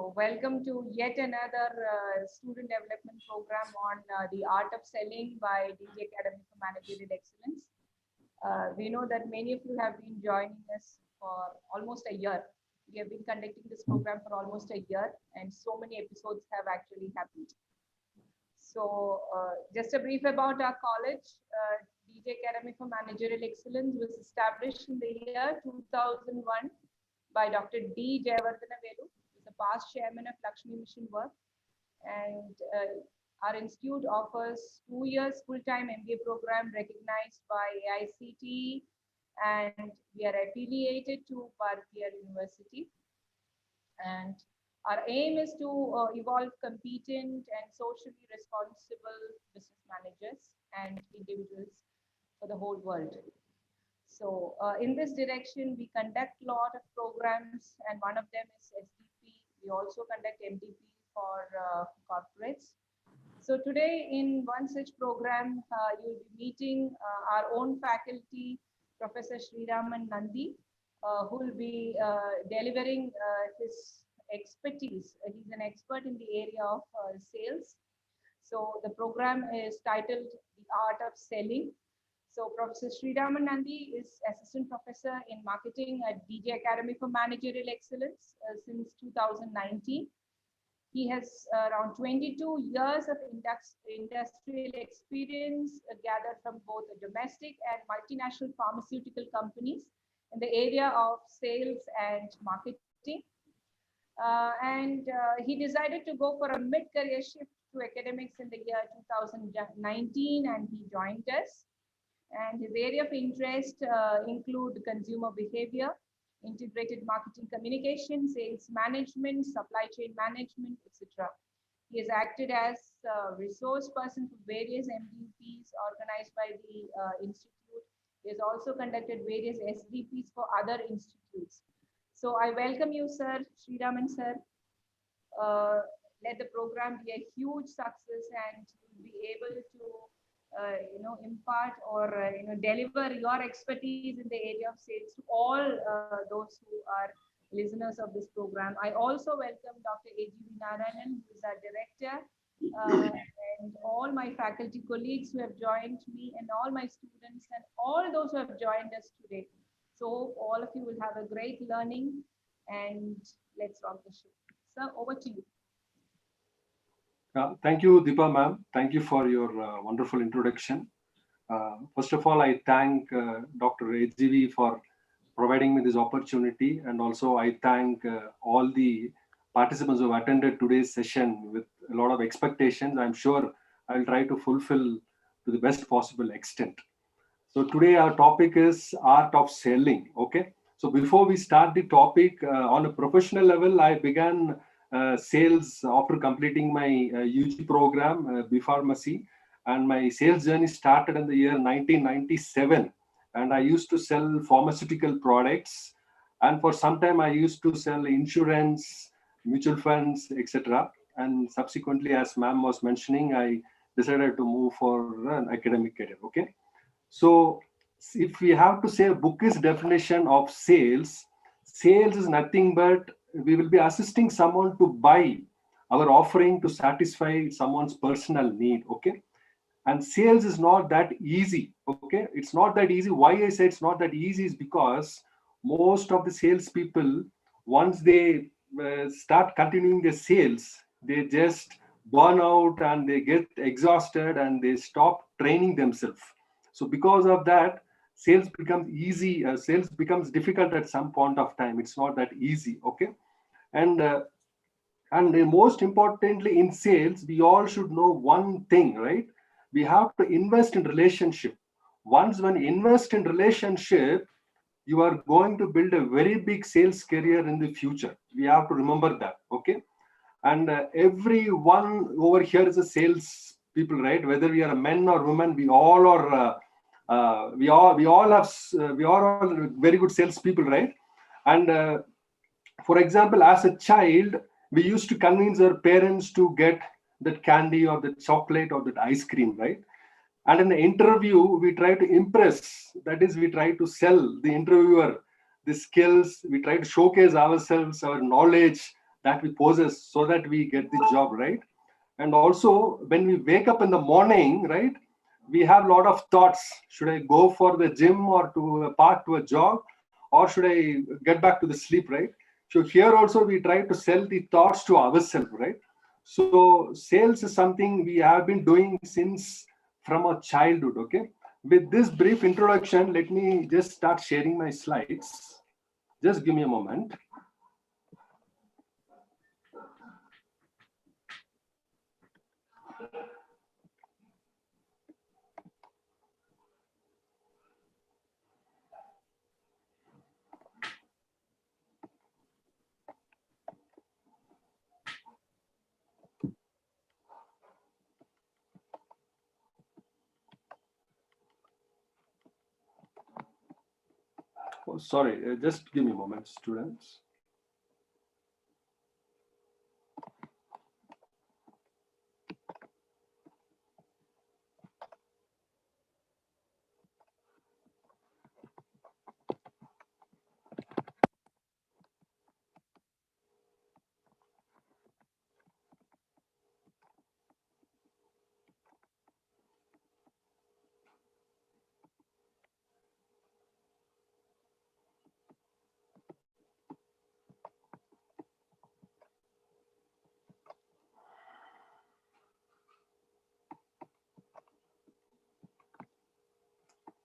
So welcome to yet another student development program on the art of selling by DG Academy for Managerial Excellence. We know that many of you have been joining us for almost a year. We have been conducting this program for almost a year, and so many episodes have actually happened. So just a brief about our college. DG Academy for Managerial Excellence was established in the year 2001 by Dr. D. Jayavardhana Velu, who is the past chairman of Lakshmi Mission Work. And our institute offers 2 years full-time MBA program recognized by AICTE, and we are affiliated to Bharatiya University. And our aim is to evolve competent and socially responsible business managers and individuals for the whole world. So in this direction, we conduct a lot of programs, and one of them is SDP. We also conduct MDP for corporates. So today in one such program, you'll be meeting our own faculty, Professor Sreeraman Nandhi, who will be delivering his expertise. He's an expert in the area of sales. So the program is titled The Art of Selling. So Professor Sreeraman Nandhi is Assistant Professor in Marketing at DG Academy for Managerial Excellence since 2019. He has around 22 years of industrial experience gathered from both domestic and multinational pharmaceutical companies in the area of sales and marketing. He decided to go for a mid-career shift to academics in the year 2019, and he joined us. And his area of interest include consumer behavior, integrated marketing communication, sales management, supply chain management, etc. He has acted as a resource person for various MDPs organized by the institute. He has also conducted various SDPs for other institutes. So I welcome you, sir, Sreeraman sir. Let the program be a huge success, and you'll be able to impart or deliver your expertise in the area of sales to all those who are listeners of this program. I also welcome Dr. A.G.V. Narayanan, who is our director, and all my faculty colleagues who have joined me, and all my students, and all those who have joined us today. So all of you will have a great learning, and let's rock the show. Sir, over to you. Thank you, Deepa ma'am. Thank you for your wonderful introduction. First of all, I thank Dr. A.G.V. for providing me this opportunity, and also I thank all the participants who have attended today's session with a lot of expectations. I'm sure I'll try to fulfill to the best possible extent. So today our topic is art of selling. Okay. So before we start the topic, on a professional level, I began sales after completing my UG program, B Pharmacy, and my sales journey started in the year 1997. And I used to sell pharmaceutical products, and for some time I used to sell insurance, mutual funds, etc. And subsequently, as ma'am was mentioning, I decided to move for an academic career. Okay, so if we have to say a book's definition of sales, sales is nothing but we will be assisting someone to buy our offering to satisfy someone's personal need. Okay, and sales is not that easy. Okay, it's not that easy. Why I say it's not that easy is because most of the sales people, once they start continuing their sales, they just burn out and they get exhausted and they stop training themselves. So because of that, sales becomes easy. Sales becomes difficult at some point of time. It's not that easy. Okay, and most importantly in sales, we all should know one thing, right? We have to invest in relationship. Once when you invest in relationship, you are going to build a very big sales career in the future. We have to remember that. Okay, and everyone over here is a sales people, right? Whether we are a men or women, we all are. We all are very good salespeople, right? And for example, as a child, we used to convince our parents to get that candy or the chocolate or that ice cream, right? And in the interview, we try to impress. That is, we try to sell the interviewer the skills. We try to showcase ourselves, our knowledge, that we possess so that we get the job, right? And also when we wake up in the morning, right, we have a lot of thoughts. Should I go for the gym or to a park to a jog, or should I get back to the sleep, right? So here also we try to sell the thoughts to ourselves, right? So sales is something we have been doing since from our childhood. Okay, with this brief introduction, let me just start sharing my slides. Just give me a moment. Oh, sorry, just give me a moment, students.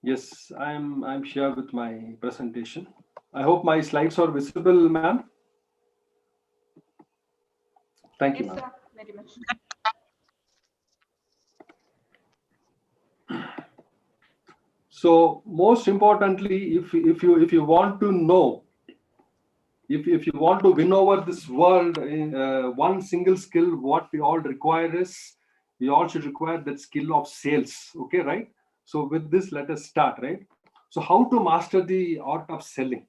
Yes, I'm here with my presentation. I hope my slides are visible, ma'am. Thank you, Yes, ma'am. sir, very much. So most importantly, if you want to know, if you want to win over this world, one single skill what we all require is, we all should require that skill of sales. Okay, right? So with this, let us start, right? So how to master the art of selling?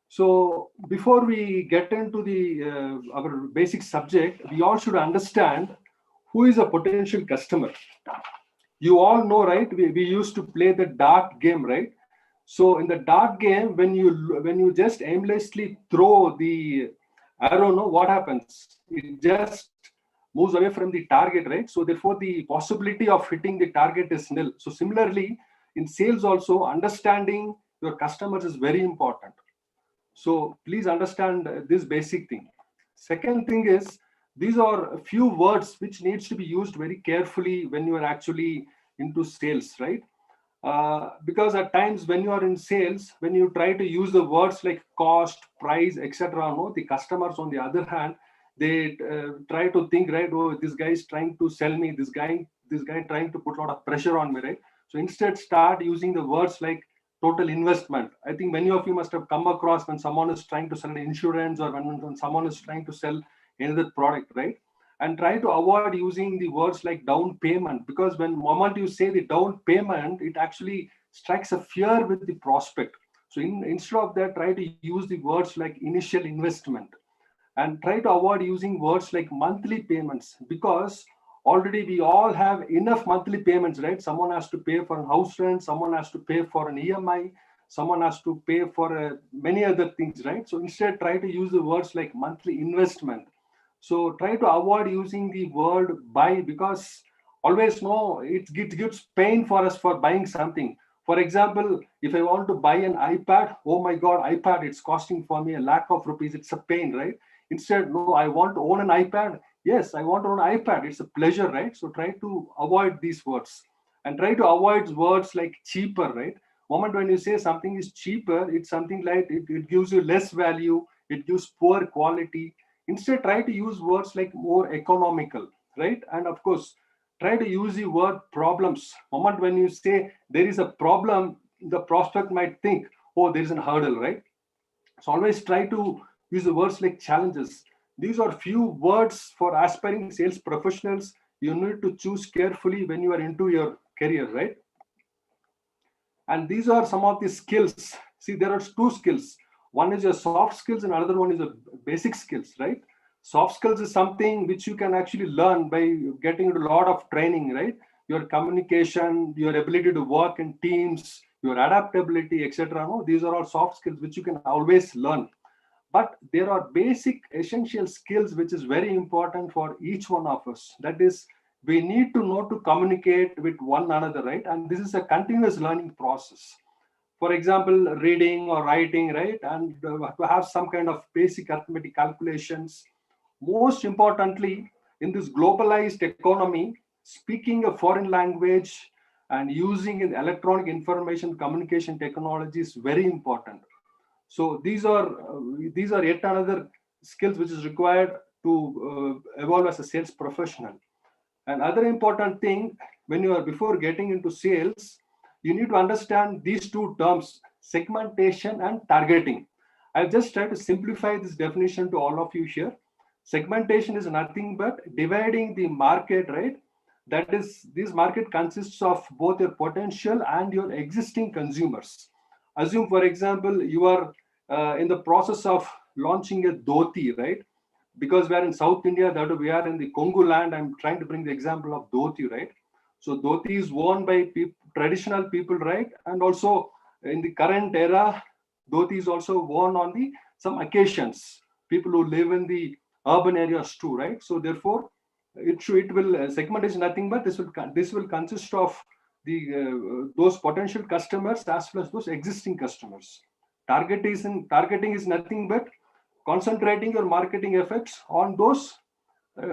So before we get into the our basic subject, we all should understand who is a potential customer. You all know, right? We used to play the dart game, right? So in the dart game, when you just aimlessly throw the arrow, no, what happens? It just moves away from the target, right? So therefore, the possibility of hitting the target is nil. So similarly, in sales also, understanding your customers is very important. So please understand this basic thing. Second thing is, these are a few words which needs to be used very carefully when you are actually into sales, right? Because at times when you are in sales, when you try to use the words like cost, price, etc., no, the customers on the other hand, they try to think, right? Oh, this guy is trying to sell me. This guy trying to put a lot of pressure on me, right? So instead, start using the words like total investment. I think many of you must have come across when someone is trying to sell an insurance, or when someone is trying to sell another product, right? And try to avoid using the words like down payment, because when moment you say the down payment, it actually strikes a fear with the prospect. So instead of that, try to use the words like initial investment, and try to avoid using words like monthly payments, because already we all have enough monthly payments, right? Someone has to pay for a house rent, someone has to pay for an EMI, someone has to pay for many other things, right? So instead, try to use the words like monthly investment. So try to avoid using the word buy, because always know it gives pain for us for buying something. For example, if I want to buy an iPad, oh my god, ipad, it's costing for me a lakh of rupees, it's a pain, right? Instead, no, I want to own an iPad. Yes, I want to own an iPad. It's a pleasure, right? So try to avoid these words, and try to avoid words like cheaper, right? Moment when you say something is cheaper, it's something like it gives you less value, it gives poor quality. Instead, try to use words like more economical, right? And of course, try to use the word problems. Moment when you say there is a problem, the prospect might think, oh, there is a hurdle, right? So always try to use the words like challenges. These are few words for aspiring sales professionals. You need to choose carefully when you are into your career, right? And these are some of the skills. See, there are two skills. One is your soft skills, and another one is a basic skills, right? Soft skills is something which you can actually learn by getting into a lot of training, right? Your communication, your ability to work in teams, your adaptability, etc. No, these are all soft skills which you can always learn. But there are basic essential skills which is very important for each one of us. That is, we need to know to communicate with one another, right? And this is a continuous learning process. For example, reading or writing, right? And to have some kind of basic arithmetic calculations. Most importantly, in this globalized economy, speaking a foreign language and using an electronic information communication technology is very important. So these are yet another skills which is required to evolve as a sales professional. And other important thing, when you are before getting into sales, you need to understand these two terms, segmentation and targeting. I'll just try to simplify this definition to all of you here. Segmentation is nothing but dividing the market, right? That is, this market consists of both your potential and your existing consumers. Assume, for example, you are in the process of launching a dhoti, right? Because we are in South India, that we are in the Kongu land. I'm trying to bring the example of dhoti, right? So dhoti is worn by traditional people, right? And also in the current era, dhoti is also worn on the some occasions. People who live in the urban areas too, right? So therefore, it will segment is nothing but this will consist of the those potential customers as well as those existing customers. Targeting is nothing but concentrating your marketing efforts on those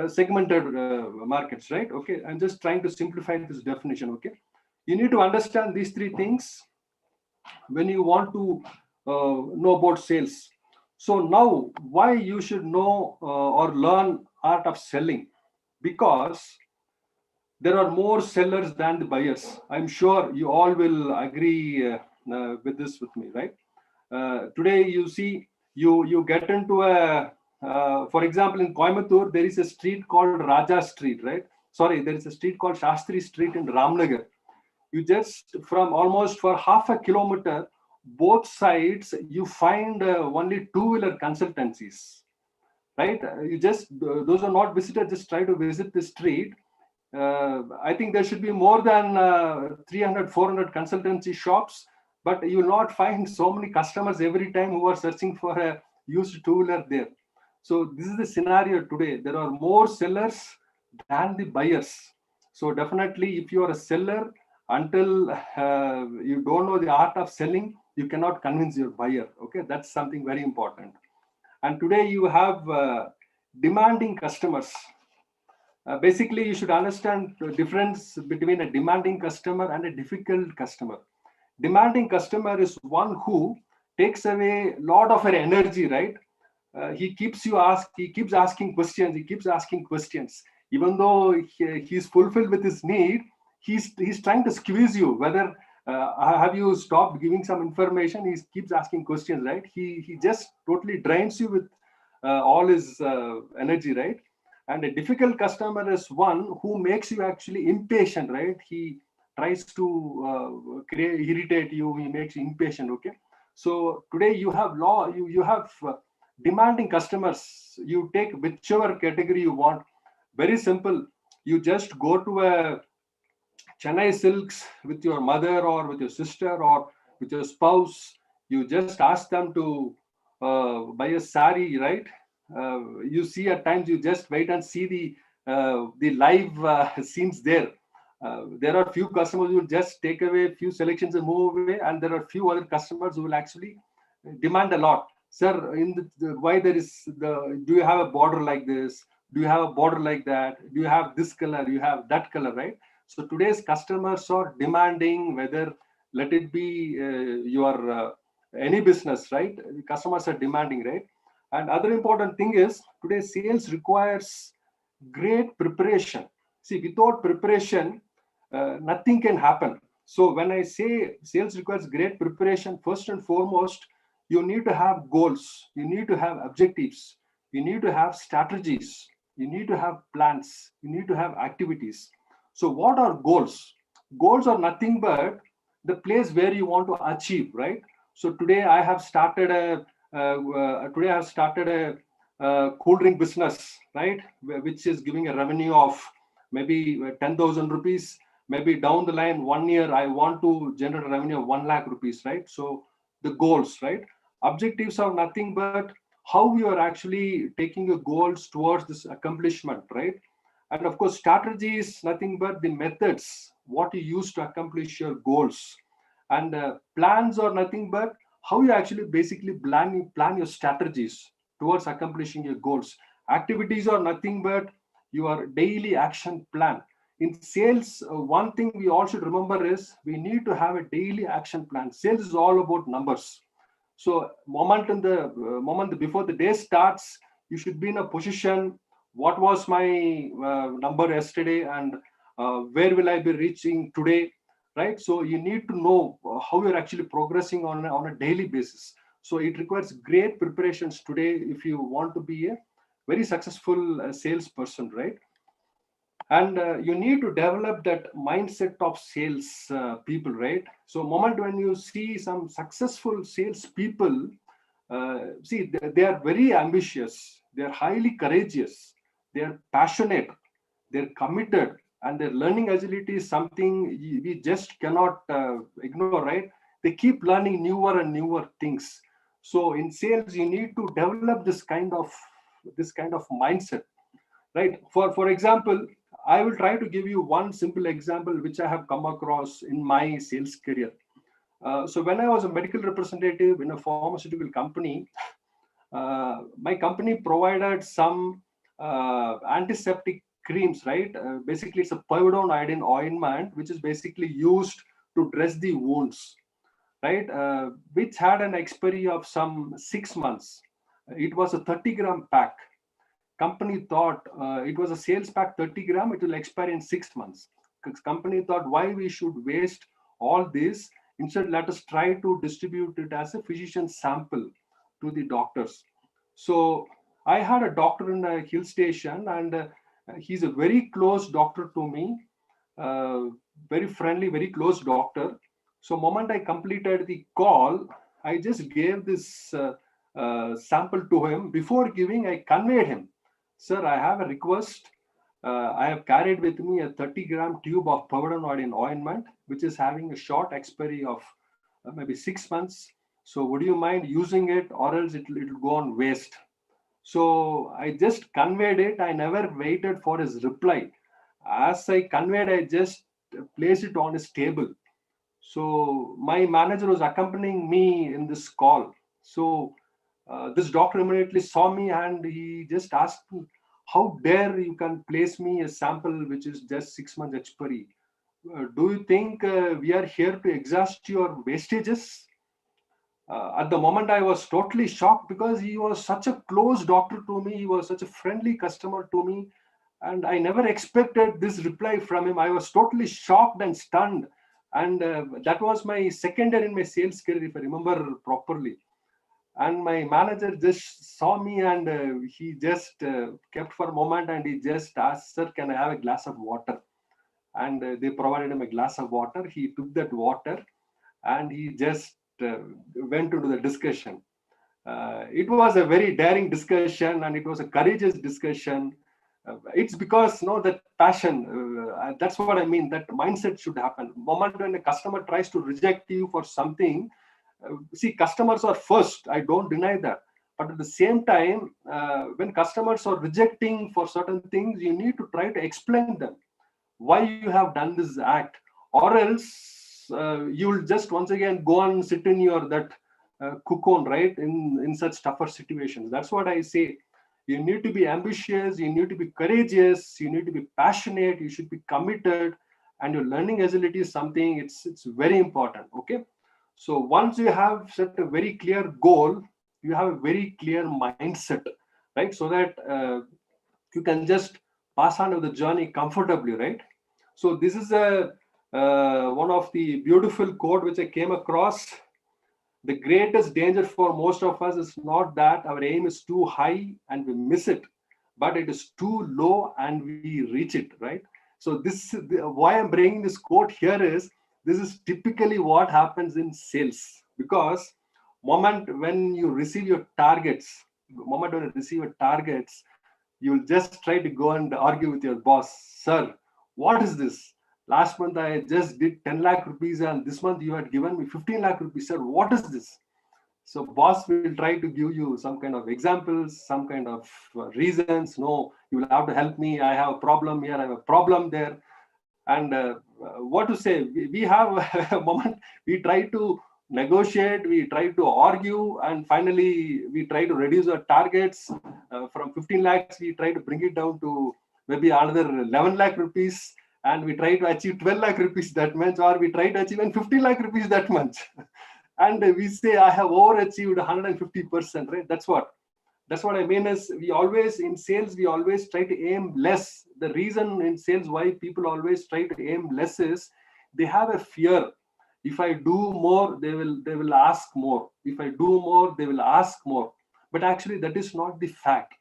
segmented markets, right? Okay, I'm just trying to simplify this definition. Okay, you need to understand these three things when you want to know about sales. So now, why you should know or learn art of selling? Because there are more sellers than the buyers. I'm sure you all will agree with this with me, right? Today, you see, you get into a, for example, in Coimbatore, there is a street called Raja Street, right? Sorry, there is a street called Shastri Street in Ramnagar. You just, from almost for half a kilometer, both sides, you find only two-wheeler consultancies, right? You just, those are not visited, just try to visit the street. I think there should be more than 300, 400 consultancy shops, but you will not find so many customers every time who are searching for a used two-wheeler there. So this is the scenario today. There are more sellers than the buyers. So definitely, if you are a seller, until you don't know the art of selling, you cannot convince your buyer. Okay, that's something very important. And today you have demanding customers. Basically, you should understand the difference between a demanding customer and a difficult customer. Demanding customer is one who takes away a lot of her energy, right? He keeps asking questions. Even though he's fulfilled with his need, he's trying to squeeze you. Whether have you stopped giving some information? He keeps asking questions, right? He just totally drains you with all his energy, right? And a difficult customer is one who makes you actually impatient, right? He tries to irritate you. He makes you impatient. Okay. So today you have you have demanding customers. You take whichever category you want. Very simple. You just go to a Chennai Silks with your mother or with your sister or with your spouse. You just ask them to buy a sari, right? You see, at times you just wait and see the live scenes there. There are few customers who will just take away a few selections and move away, and there are few other customers who will actually demand a lot. Sir, why there is do you have a border like this? Do you have a border like that? Do you have this color? You have that color, right? So today's customers are demanding, whether let it be your any business, right? Customers are demanding, right? And other important thing is today sales requires great preparation. See, without preparation, nothing can happen. So when I say sales requires great preparation, first and foremost, you need to have goals. You need to have objectives. You need to have strategies. You need to have plans. You need to have activities. So what are goals? Goals are nothing but the place where you want to achieve, right? So today I have started a cool drink business, right? Which is giving a revenue of maybe 10,000 rupees. Maybe down the line, 1 year, I want to generate a revenue of 1 lakh rupees, right? So the goals, right? Objectives are nothing but how you are actually taking your goals towards this accomplishment, right? And of course, strategy is nothing but the methods, what you use to accomplish your goals. And plans are nothing but how you actually basically plan your strategies towards accomplishing your goals. Activities are nothing but your daily action plan. In sales, one thing we all should remember is we need to have a daily action plan. Sales is all about numbers. So moment before the day starts, you should be in a position, what was my number yesterday, and where will I be reaching today, right? So you need to know how you're actually progressing on a daily basis. So it requires great preparations today if you want to be a very successful salesperson, right? And you need to develop that mindset of sales people, right? So moment when you see some successful sales people, see they are very ambitious, they are highly courageous, they are passionate, they're committed, and their learning agility is something we just cannot ignore, right? They keep learning newer and newer things. So in sales you need to develop this kind of mindset, right? For example, I will try to give you one simple example which I have come across in my sales career. So when I was a medical representative in a pharmaceutical company, my company provided some antiseptic creams, right? Basically, it's a povidone iodine ointment, which is basically used to dress the wounds, right? Which had an expiry of some 6 months. It was a 30-gram pack. Company thought it was a sales pack 30 gram, it will expire in 6 months. Company thought, why we should waste all this? Instead, let us try to distribute it as a physician sample to the doctors. So I had a doctor in a hill station, and he's a very close doctor to me, uh, very friendly, very close doctor. So moment I completed the call, I just gave this sample to him. Before giving, I conveyed him, sir, I have a request. I have carried with me a 30-gram tube of povidone in ointment, which is having a short expiry of maybe 6 months. So would you mind using it, or else it'll go on waste? So I just conveyed it. I never waited for his reply. As I conveyed, I just placed it on his table. So my manager was accompanying me in this call. So this doctor immediately saw me and he just asked me, how dare you can place me a sample which is just 6 months expiry? Do you think we are here to exhaust your wastages? At the moment, I was totally shocked because he was such a close doctor to me. He was such a friendly customer to me. And I never expected this reply from him. I was totally shocked and stunned. And that was my second year in my sales career, if I remember properly. And my manager just saw me, and he just kept for a moment, and he just asked, sir, can I have a glass of water? And they provided him a glass of water. He took that water and he just went into the discussion. It was a very daring discussion, and it was a courageous discussion. It's because that passion. That's what I mean. That mindset should happen. Moment when a customer tries to reject you for something, see, customers are first. I don't deny that. But at the same time, when customers are rejecting for certain things, you need to try to explain them why you have done this act, or else you'll just once again go and sit in your that cocoon, right? In such tougher situations. That's what I say. You need to be ambitious, you need to be courageous, you need to be passionate, you should be committed, and your learning agility is something, it's very important. Okay, so once you have set a very clear goal, you have a very clear mindset, right? So that you can just pass on with the journey comfortably, right? So this is a one of the beautiful quote which I came across. The greatest danger for most of us is not that our aim is too high and we miss it, but it is too low and we reach it, right? So why I'm bringing this quote here is, this is typically what happens in sales, because moment when you receive your targets, you will just try to go and argue with your boss. Sir, what is this? Last month I just did 10 lakh rupees and this month you had given me 15 lakh rupees. Sir, what is this? So boss will try to give you some kind of examples, some kind of reasons. No, you will have to help me. I have a problem here. I have a problem there. And what to say? We have a moment. We try to negotiate. We try to argue, and finally we try to reduce our targets from 15 lakhs. We try to bring it down to maybe another 11 lakh rupees, and we try to achieve 12 lakh rupees that month, or we try to achieve even 15 lakh rupees that month. And we say I have overachieved 150%, right? That's what I mean is, we always in sales, we always try to aim less. The reason in sales why people always try to aim less is they have a fear. If I do more, they will ask more. If I do more, they will ask more. But actually that is not the fact.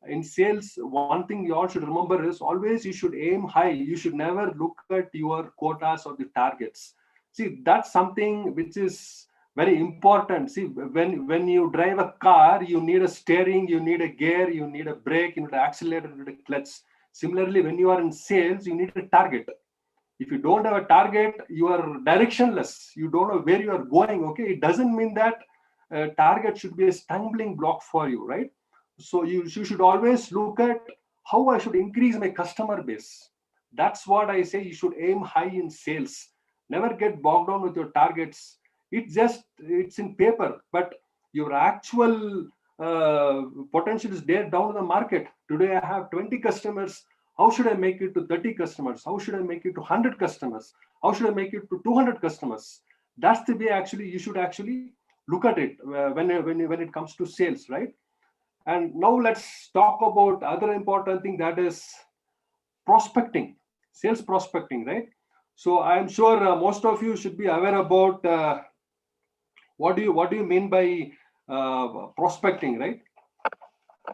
In sales, one thing you all should remember is, always you should aim high. You should never look at your quotas or the targets. See, that's something which is very important. See, when you drive a car, you need a steering, you need a gear, you need a brake, you need an accelerator, you need a clutch. Similarly, when you are in sales, you need a target. If you don't have a target, you are directionless. You don't know where you are going. Okay, it doesn't mean that target should be a stumbling block for you, right? So you should always look at how I should increase my customer base. That's what I say. You should aim high in sales. Never get bogged down with your targets. It's in paper, but your actual potential is there down in the market. Today I have 20 customers. How should I make it to 30 customers? How should I make it to 100 customers? How should I make it to 200 customers? That's the way actually you should actually look at it when it comes to sales, right? And now let's talk about other important thing, that is prospecting, sales prospecting, right? So I'm sure most of you should be aware about what do you mean by prospecting, right?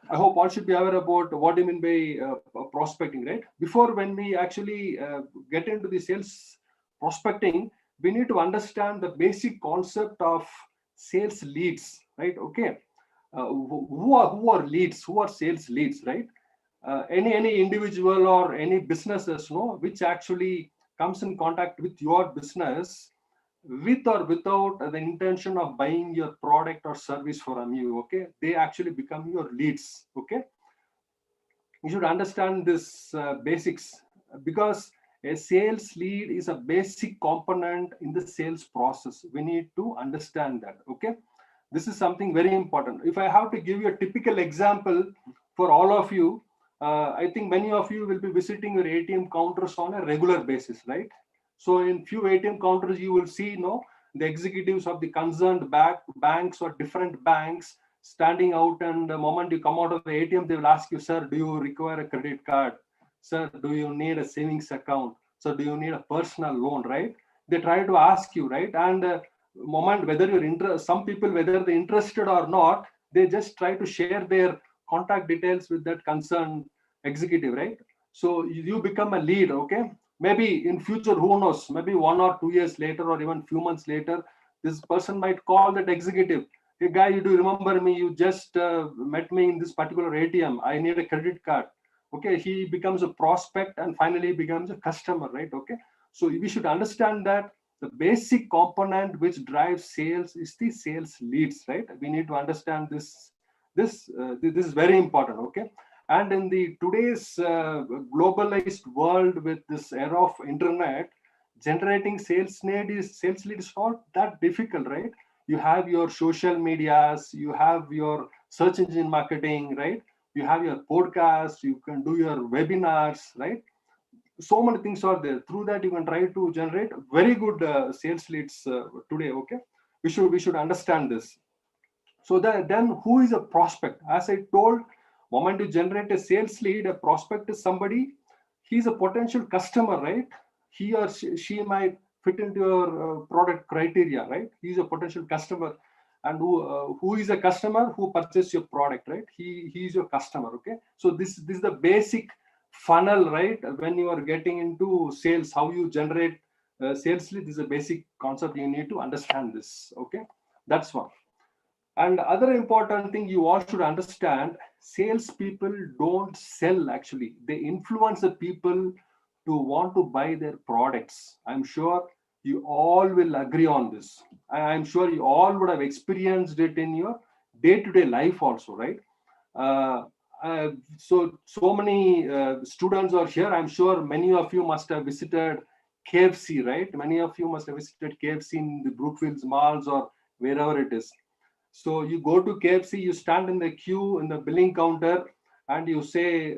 I hope all should be aware about what do you mean by prospecting, right? Before, when we actually get into the sales prospecting, we need to understand the basic concept of sales leads, right? Okay, who are leads? Who are sales leads, right? Any individual or any businesses, no, which actually comes in contact with your business with or without the intention of buying your product or service from you. Okay, they actually become your leads. Okay, you should understand this basics, because a sales lead is a basic component in the sales process. We need to understand that. Okay, this is something very important. If I have to give you a typical example for all of you, I think many of you will be visiting your ATM counters on a regular basis, right? So in few ATM counters, you will see, the executives of the concerned banks or different banks standing out, and the moment you come out of the ATM, they will ask you, sir, do you require a credit card? Sir, do you need a savings account? So do you need a personal loan, right? They try to ask you, right? And moment whether you're interested, some people, whether they're interested or not, they just try to share their contact details with that concerned executive, right? So you become a lead. Okay, maybe in future, who knows, maybe 1 or 2 years later, or even few months later, this person might call that executive, hey guy, you do remember me? You just met me in this particular ATM. I need a credit card. Okay, he becomes a prospect and finally becomes a customer, right? Okay, so we should understand that the basic component which drives sales is the sales leads, right? We need to understand this is very important. Okay, and in the today's globalized world, with this era of internet, generating sales lead is not that difficult, right? You have your social medias, you have your search engine marketing, right? You have your podcast, you can do your webinars, right? So many things are there. Through that, you can try to generate very good sales leads today. Okay, we should understand this. So then who is a prospect? As I told, moment you generate a sales lead, a prospect is somebody, he's a potential customer, right? He or she might fit into your product criteria, right? He's a potential customer. And who is a customer? Who purchase your product, right? He is your customer. Okay, so this is the basic funnel, right? When you are getting into sales, how you generate sales lead, this is a basic concept. You need to understand this. Okay, that's one. And other important thing you all should understand, salespeople don't sell actually. They influence the people to want to buy their products. I'm sure You all will agree on this. I'm sure you all would have experienced it in your day-to-day life also, right? Uh, so many students are here. I'm sure many of you must have visited KFC, right? Many of you must have visited KFC in the Brookfields malls or wherever it is. So you go to KFC, you stand in the queue in the billing counter, and you say,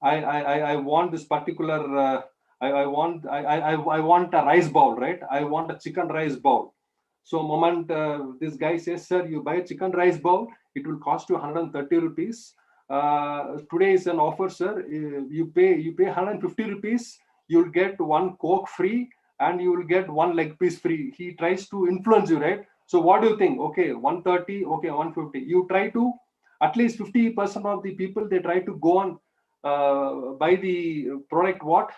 I want this particular, I want a rice bowl, right? I want a chicken rice bowl. So moment this guy says, sir, you buy a chicken rice bowl, it will cost you 130 rupees. Today is an offer, sir. You pay 150 rupees, you'll get one Coke free, and you will get one leg piece free. He tries to influence you, right? So what do you think? Okay, 130, okay, 150. You try to, at least 50% of the people, they try to go on buy the product what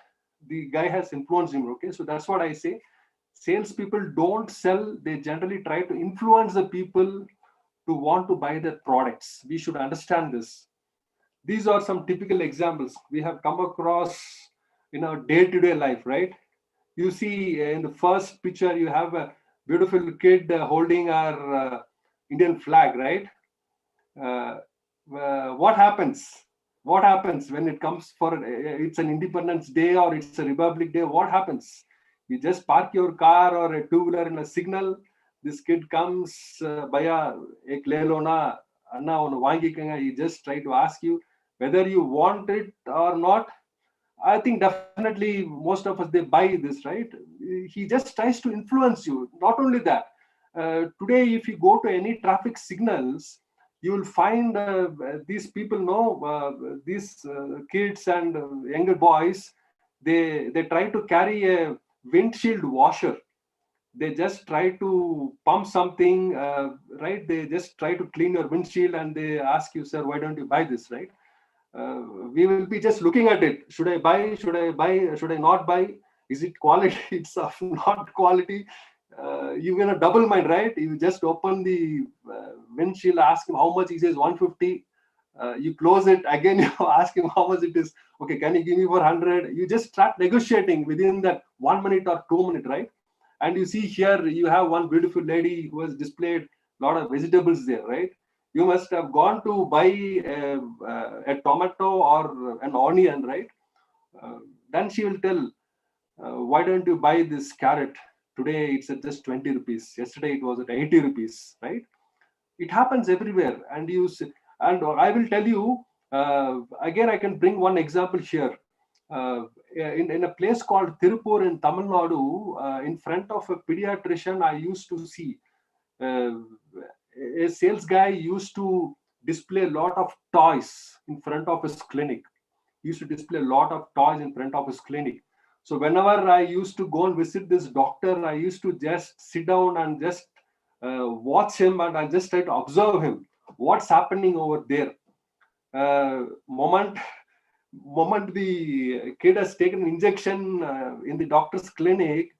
the guy has influenced him. Okay, so that's what I say. Salespeople don't sell, they generally try to influence the people to want to buy their products. We should understand this. These are some typical examples we have come across in our day-to-day life, right? You see in the first picture, you have a beautiful kid holding our Indian flag, right? uh, what happens? What happens when it comes for it's an Independence Day or it's a Republic Day? What happens? You just park your car or a two-wheeler in a signal. This kid comes, baya ek le lo na, anna onu vaangikanga. He just try to ask you whether you want it or not. I think definitely most of us, they buy this, right? He just tries to influence you. Not only that, today if you go to any traffic signals, you will find these people know these kids and younger boys. They try to carry a windshield washer. They just try to pump something, right? They just try to clean your windshield, and they ask you, sir, why don't you buy this, right? uh, we will be just looking at it. Should I buy? Should I buy? Should I not buy? Is it quality? It's of not quality. You're gonna double mind, right? You just open the windshield, ask him how much. He says 150. You close it again. You ask him how much it is. Okay, can you give me for 100? You just start negotiating within that 1 minute or 2 minutes, right? And you see here, you have one beautiful lady who has displayed a lot of vegetables there, right? You must have gone to buy a tomato or an onion, right? Then she will tell, why don't you buy this carrot? Today it's at just 20 rupees. Yesterday it was at 80 rupees, right? It happens everywhere. And I will tell you, again, I can bring one example here. In a place called Tirupur in Tamil Nadu, in front of a pediatrician, I used to see uh, a sales guy used to display a lot of toys in front of his clinic. He used to display a lot of toys in front of his clinic. So whenever I used to go and visit this doctor, I used to just sit down and just watch him, and I just try to observe him. What's happening over there? Moment the kid has taken an injection in the doctor's clinic,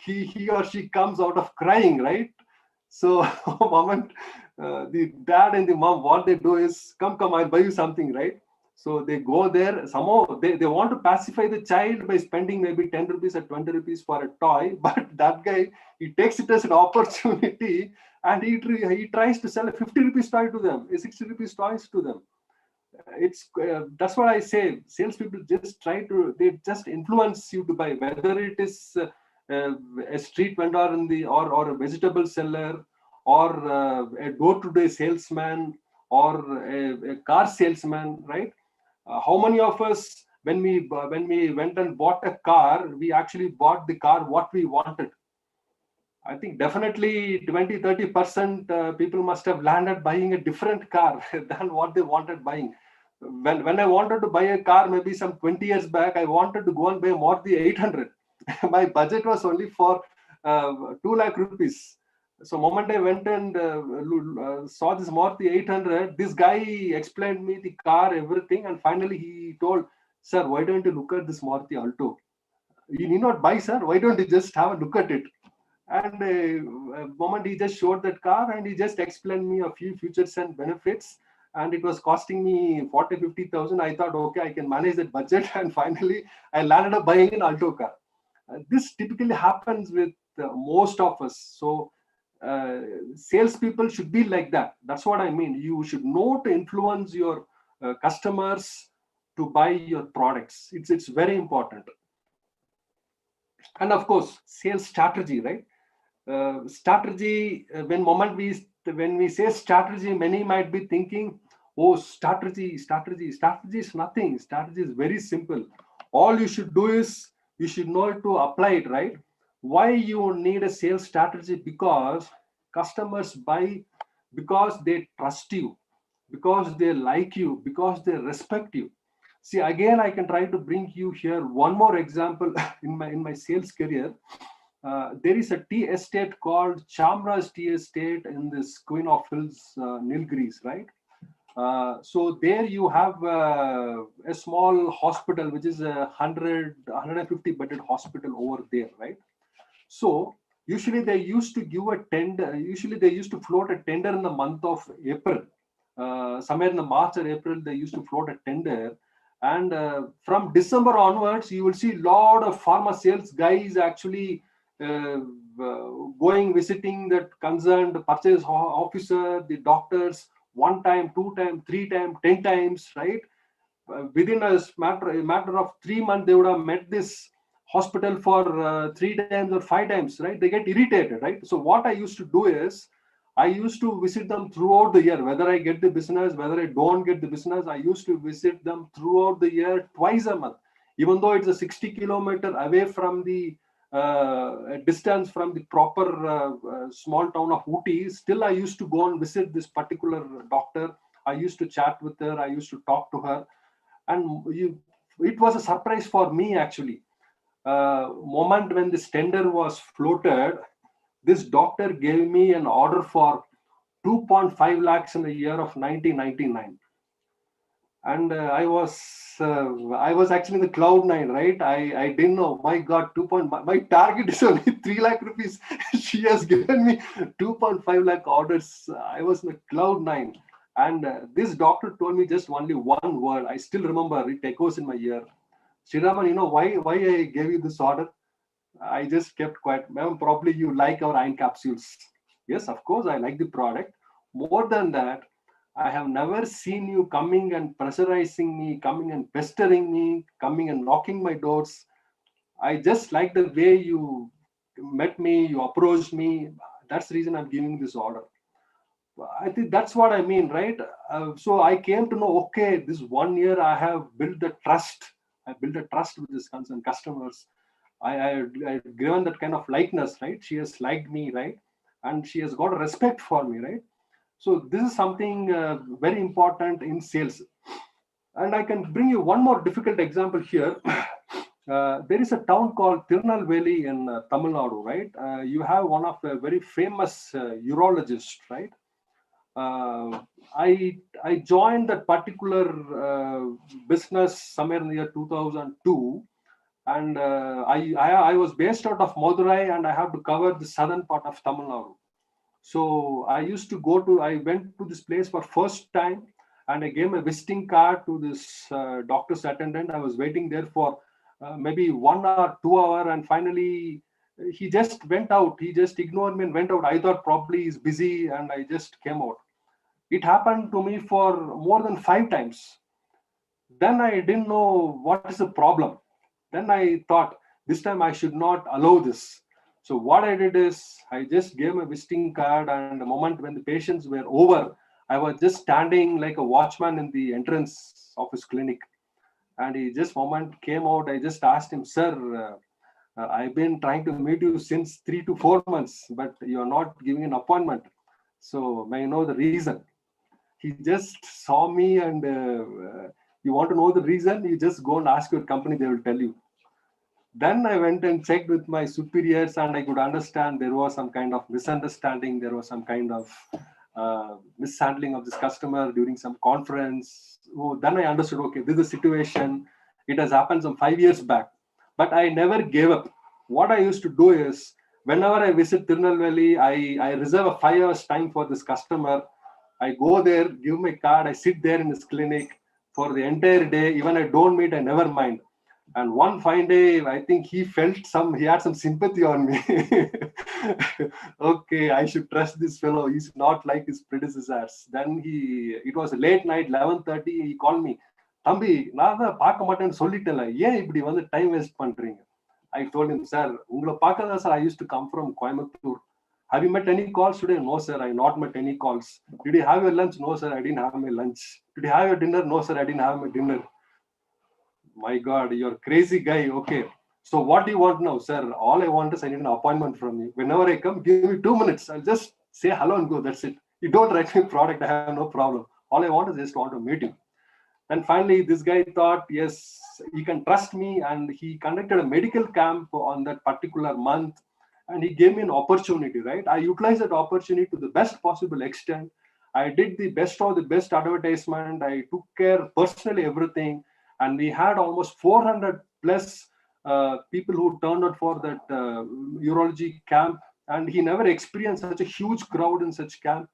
he or she comes out of crying, right? So moment the dad and the mom, what they do is, come, I'll buy you something, right? So they go there. Somehow they want to pacify the child by spending maybe 10 rupees or 20 rupees for a toy. But that guy, he takes it as an opportunity, and he tries to sell a 50 rupees toy to them, a 60 rupees toys to them. It's That's what I say. Salespeople just try to, they just influence you to buy, whether it is a street vendor in the or a vegetable seller, or a door-to-door salesman, or a car salesman, right? How many of us, when we went and bought a car, we actually bought the car what we wanted? I think definitely 20-30% people must have landed buying a different car than what they wanted buying. When I wanted to buy a car, maybe some 20 years back, I wanted to go and buy Maruti 800. My budget was only for 2 lakh rupees. So moment I went and saw this Maruti 800, this guy explained me the car, everything, and finally he told, "Sir, why don't you look at this Maruti Alto? You need not buy, sir. Why don't you just have a look at it?" And moment he just showed that car, and he just explained me a few features and benefits, and it was costing me 40-50,000. I thought, okay, I can manage that budget, and finally I landed up buying an Alto car. This typically happens with most of us. So salespeople should be like that. That's what I mean. You should know to influence your customers to buy your products. It's very important. And of course, sales strategy, right? Strategy. When we say strategy, many might be thinking, "Oh, strategy is nothing. Strategy is very simple. All you should do is you should know to apply it, right?" Why you need a sales strategy? Because customers buy because they trust you, because they like you, because they respect you. See, again, I can try to bring you here one more example in my sales career. There is a tea estate called Chamra's Tea Estate in this Queen of Hills, Nilgiris, right? So there you have a small hospital, which is a 150 bedded hospital over there, right? So usually they used to give a tender. Usually they used to float a tender in the month of April. Somewhere in the March or April, they used to float a tender. And from December onwards, you will see a lot of pharma sales guys actually going, visiting that concerned purchase officer, the doctors, one time, two time, three time, 10 times, right? Within a matter of 3 months, they would have met this hospital for 3 times or 5 times, right? They get irritated, right? So what I used to do is I used to visit them throughout the year, whether I get the business, whether I don't get the business. I used to visit them throughout the year, twice a month, even though it's a 60-kilometer away from the distance from the proper small town of Ooty. Still, I used to go and visit this particular doctor. I used to chat with her. I used to talk to her, and it was a surprise for me actually. Moment when this tender was floated, this doctor gave me an order for 2.5 lakhs in the year of 1999. And I was actually in the cloud nine, right? I didn't know, my God, my target is only 3 lakh rupees. She has given me 2.5 lakh orders. I was in the cloud nine. And this doctor told me just only one word. I still remember, it echoes in my ear. Sreeraman, you know why I gave you this order? I just kept quiet. Ma'am, probably you like our iron capsules. Yes, of course, I like the product. More than that, I have never seen you coming and pressurizing me, coming and pestering me, coming and knocking my doors. I just like the way you met me, you approached me. That's the reason I'm giving this order. I think that's what I mean, right? So I came to know, okay, this 1 year I have built the trust. I built a trust with this concerned customers. I given that kind of likeness, right? She has liked me, right? And she has got respect for me, right? So this is something very important in sales. And I can bring you one more difficult example here. There is a town called Tirunelveli in Tamil Nadu, right? You have one of the very famous urologists, right? I joined that particular business somewhere in the year 2002, and I was based out of Madurai, and I have to cover the southern part of Tamil Nadu. So I went to this place for first time, and I gave a visiting card to this doctor's attendant. I was waiting there for maybe 1 or 2 hours, and finally he just went out. He just ignored me and went out. I thought probably he's busy, and I just came out. It happened to me for more than 5 times. Then I didn't know what is the problem. Then I thought this time I should not allow this. So what I did is I just gave my visiting card, and the moment when the patients were over, I was just standing like a watchman in the entrance of his clinic. And he just moment came out. I just asked him, "Sir, I've been trying to meet you since 3 to 4 months, but you're not giving an appointment. So may I know the reason?" He just saw me, and you want to know the reason? You just go and ask your company, they will tell you. Then I went and checked with my superiors, and I could understand there was some kind of misunderstanding. There was some kind of mishandling of this customer during some conference. Oh, then I understood, okay, this is a situation. It has happened some 5 years back. But I never gave up. What I used to do is, whenever I visit Tirunelveli, I reserve a 5 hours time for this customer. I go there, give my card, I sit there in his clinic for the entire day. Even I don't meet, I never mind. And one fine day, I think he had some sympathy on me. Okay, I should trust this fellow. He's not like his predecessors. Then it was late night, 11:30. He called me, Thambi, நான் தான் பார்க்க மாட்டேன்னு சொல்லிட்டேன்ல, ஏன் இப்படி வந்து time waste பண்றீங்க? I told him, sir, உங்களை பார்க்க தான் sir, I used to come from Coimbatore. Have you met any calls today? No, sir, I not met any calls. Did you have your lunch? No, sir, I didn't have my lunch. Did you have your dinner? No, sir, I didn't have my dinner. My God, you're a crazy guy. Okay. So what do you want now, sir? All I want is I need an appointment from you. Whenever I come, give me 2 minutes. I'll just say hello and go. That's it. You don't write me product. I have no problem. All I want is just want to meet you. And finally, this guy thought, yes, he can trust me. And he conducted a medical camp on that particular month. And he gave me an opportunity, right? I utilized that opportunity to the best possible extent. I did the best of the best advertisement. I took care personally everything. And we had almost 400 plus people who turned out for that urology camp. And he never experienced such a huge crowd in such camp.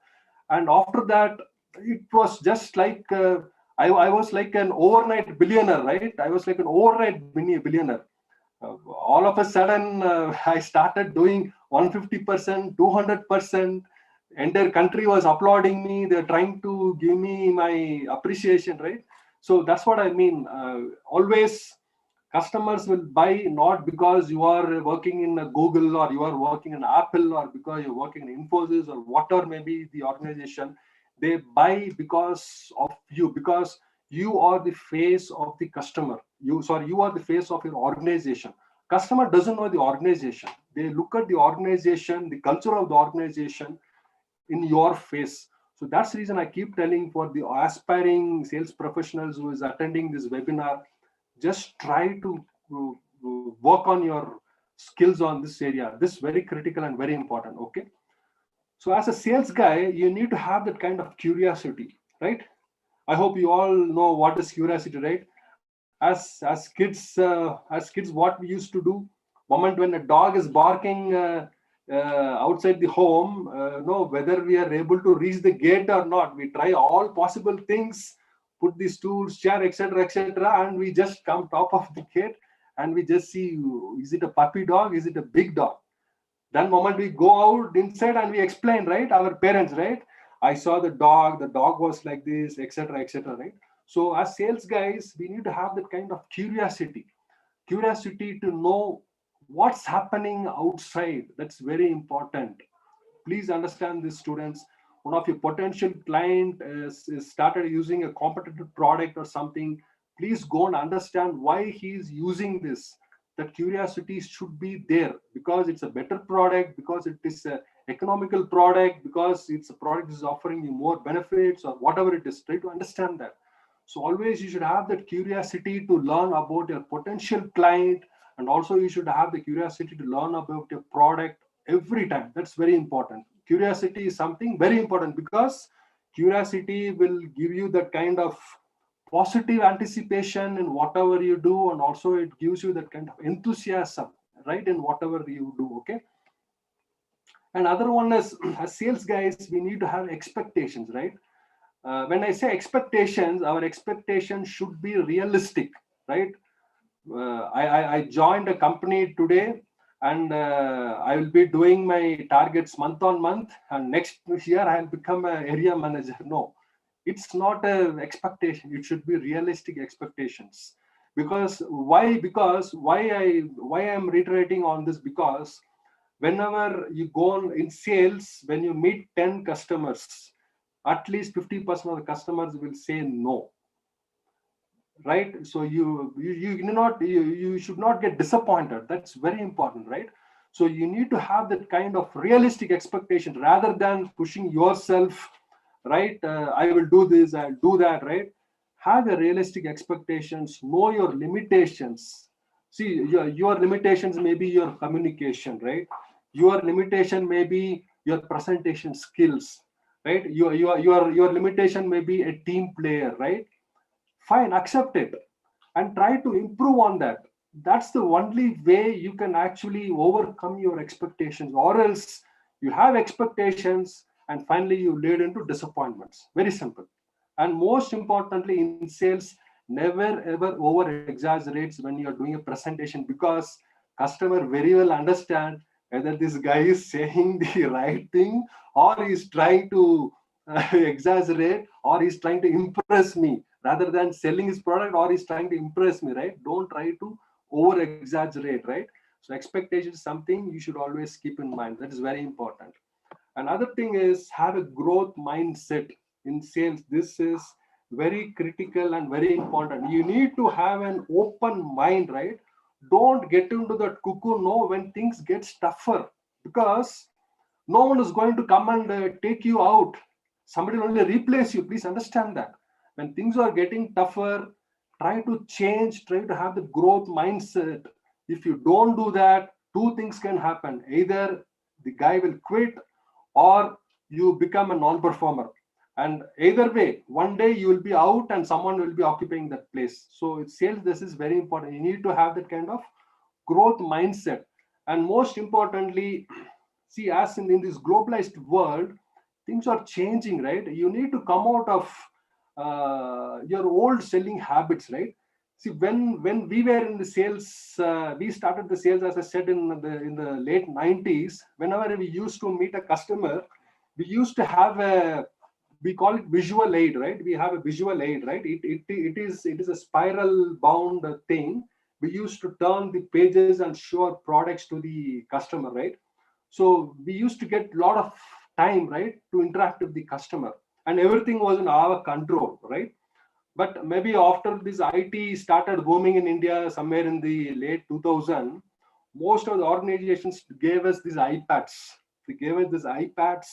And after that, it was just like I was like an overnight billionaire, right? I was like an overnight billionaire. All of a sudden, I started doing 150%, 200%. Entire country was applauding me. They're trying to give me my appreciation, right? So that's what I mean. Always customers will buy not because you are working in a Google or you are working in Apple or because you're working in Infosys or whatever may be the organization. They buy because of you, because you are the face of the customer. You are the face of your organization. Customer doesn't know the organization. They look at the organization, the culture of the organization in your face. So that's the reason I keep telling for the aspiring sales professionals who is attending this webinar, just try to work on your skills on this area. This is very critical and very important. Okay. So as a sales guy, you need to have that kind of curiosity, right? I hope you all know what is curiosity, right? As kids, what we used to do, moment when a dog is barking outside the home, whether we are able to reach the gate or not, we try all possible things, put the stools, chair, etc., and we just come top of the gate and we just see, is it a puppy dog? Is it a big dog? Then moment we go out inside and we explain, right? Our parents, right? I saw the dog was like this, etc., right? So as sales guys, we need to have that kind of curiosity to know what's happening outside. That's very important. Please understand this, students. One of your potential client is started using a competitive product or something. Please go and understand why he's using this. That curiosity should be there because it's a better product, because it is a economical product, because it's a product is offering you more benefits or whatever it is. Try to understand that. So always you should have that curiosity to learn about your potential client, and also you should have the curiosity to learn about your product every time. That's very important. Curiosity is something very important because curiosity will give you that kind of positive anticipation in whatever you do, and also it gives you that kind of enthusiasm, right, in whatever you do. Okay. And other one is, as sales guys, we need to have expectations, right? When I say expectations, our expectations should be realistic, right? I joined a company today, and I will be doing my targets month on month, and next year I'll become an area manager. No, it's not an expectation. It should be realistic expectations. Because why? Because why I'm reiterating on this, because whenever you go on in sales, when you meet 10 customers, at least 50% of the customers will say no, right? So you should not get disappointed. That's very important, right? So you need to have that kind of realistic expectation rather than pushing yourself, right? I will do this, I'll do that, right? Have a realistic expectations, know your limitations. See, your limitations may be your communication, right? Your limitation may be your presentation skills, right? Your limitation may be a team player, right? Fine, accept it and try to improve on that. That's the only way you can actually overcome your expectations, or else you have expectations and finally you lead into disappointments. Very simple. And most importantly in sales, Never ever over exaggerates when you're doing a presentation, because customer very well understand whether this guy is saying the right thing, or he's trying to exaggerate, or he's trying to impress me rather than selling his product, or he's trying to impress me, right? Don't try to over exaggerate, right? So expectation is something you should always keep in mind. That is very important. Another thing is have a growth mindset in sales. This is very critical and very important. You need to have an open mind, right? Don't get into that cocoon no when things get tougher, because no one is going to come and take you out. Somebody will only replace you. Please understand that. When things are getting tougher, try to change, try to have the growth mindset. If you don't do that, two things can happen. Either the guy will quit, or you become a non-performer. And either way, one day you will be out and someone will be occupying that place. So it's sales, this is very important. You need to have that kind of growth mindset. And most importantly, see, as in this globalized world, things are changing, right? You need to come out of your old selling habits, right? See, when we were in the sales, we started the sales, as I said, in the late 90s. Whenever we used to meet a customer, we used to have a, we call it visual aid, right? We have a visual aid, right? It is a spiral bound thing. We used to turn the pages and show our products to the customer, right? So we used to get a lot of time, right, to interact with the customer, and everything was in our control, right? But maybe after this IT started booming in India somewhere in the late 2000, most of the organizations gave us these iPads. They gave us these iPads,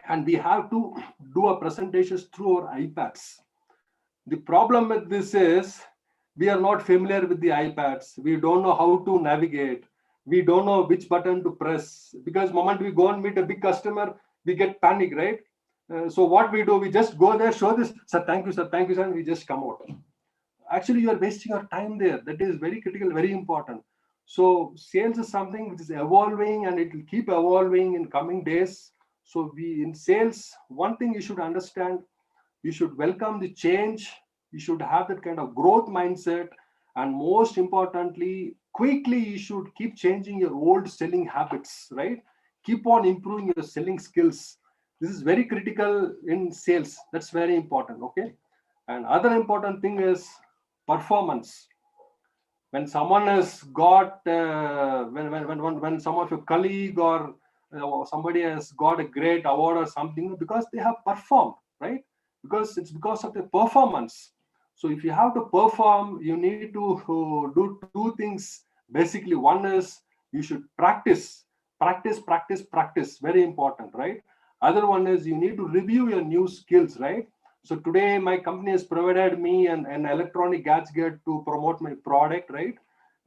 and we have to do our presentations through our iPads. The problem with this is we are not familiar with the iPads. We don't know how to navigate. We don't know which button to press, because moment we go and meet a big customer, we get panic, right? So what we do, we just go there, show this, sir, thank you, sir, and we just come out. Actually, you are wasting your time there. That is very critical, very important. So sales is something which is evolving, and it will keep evolving in coming days. So we in sales, one thing you should understand, you should welcome the change. You should have that kind of growth mindset. And most importantly, quickly, you should keep changing your old selling habits, right? Keep on improving your selling skills. This is very critical in sales. That's very important. Okay. And other important thing is performance. When someone has got, when some of your colleague or somebody has got a great award or something, because they have performed, right? Because it's because of the performance. So if you have to perform, you need to do two things. Basically, one is you should practice. Very important, right? Other one is you need to review your new skills, right? So today my company has provided me an electronic gadget to promote my product, right?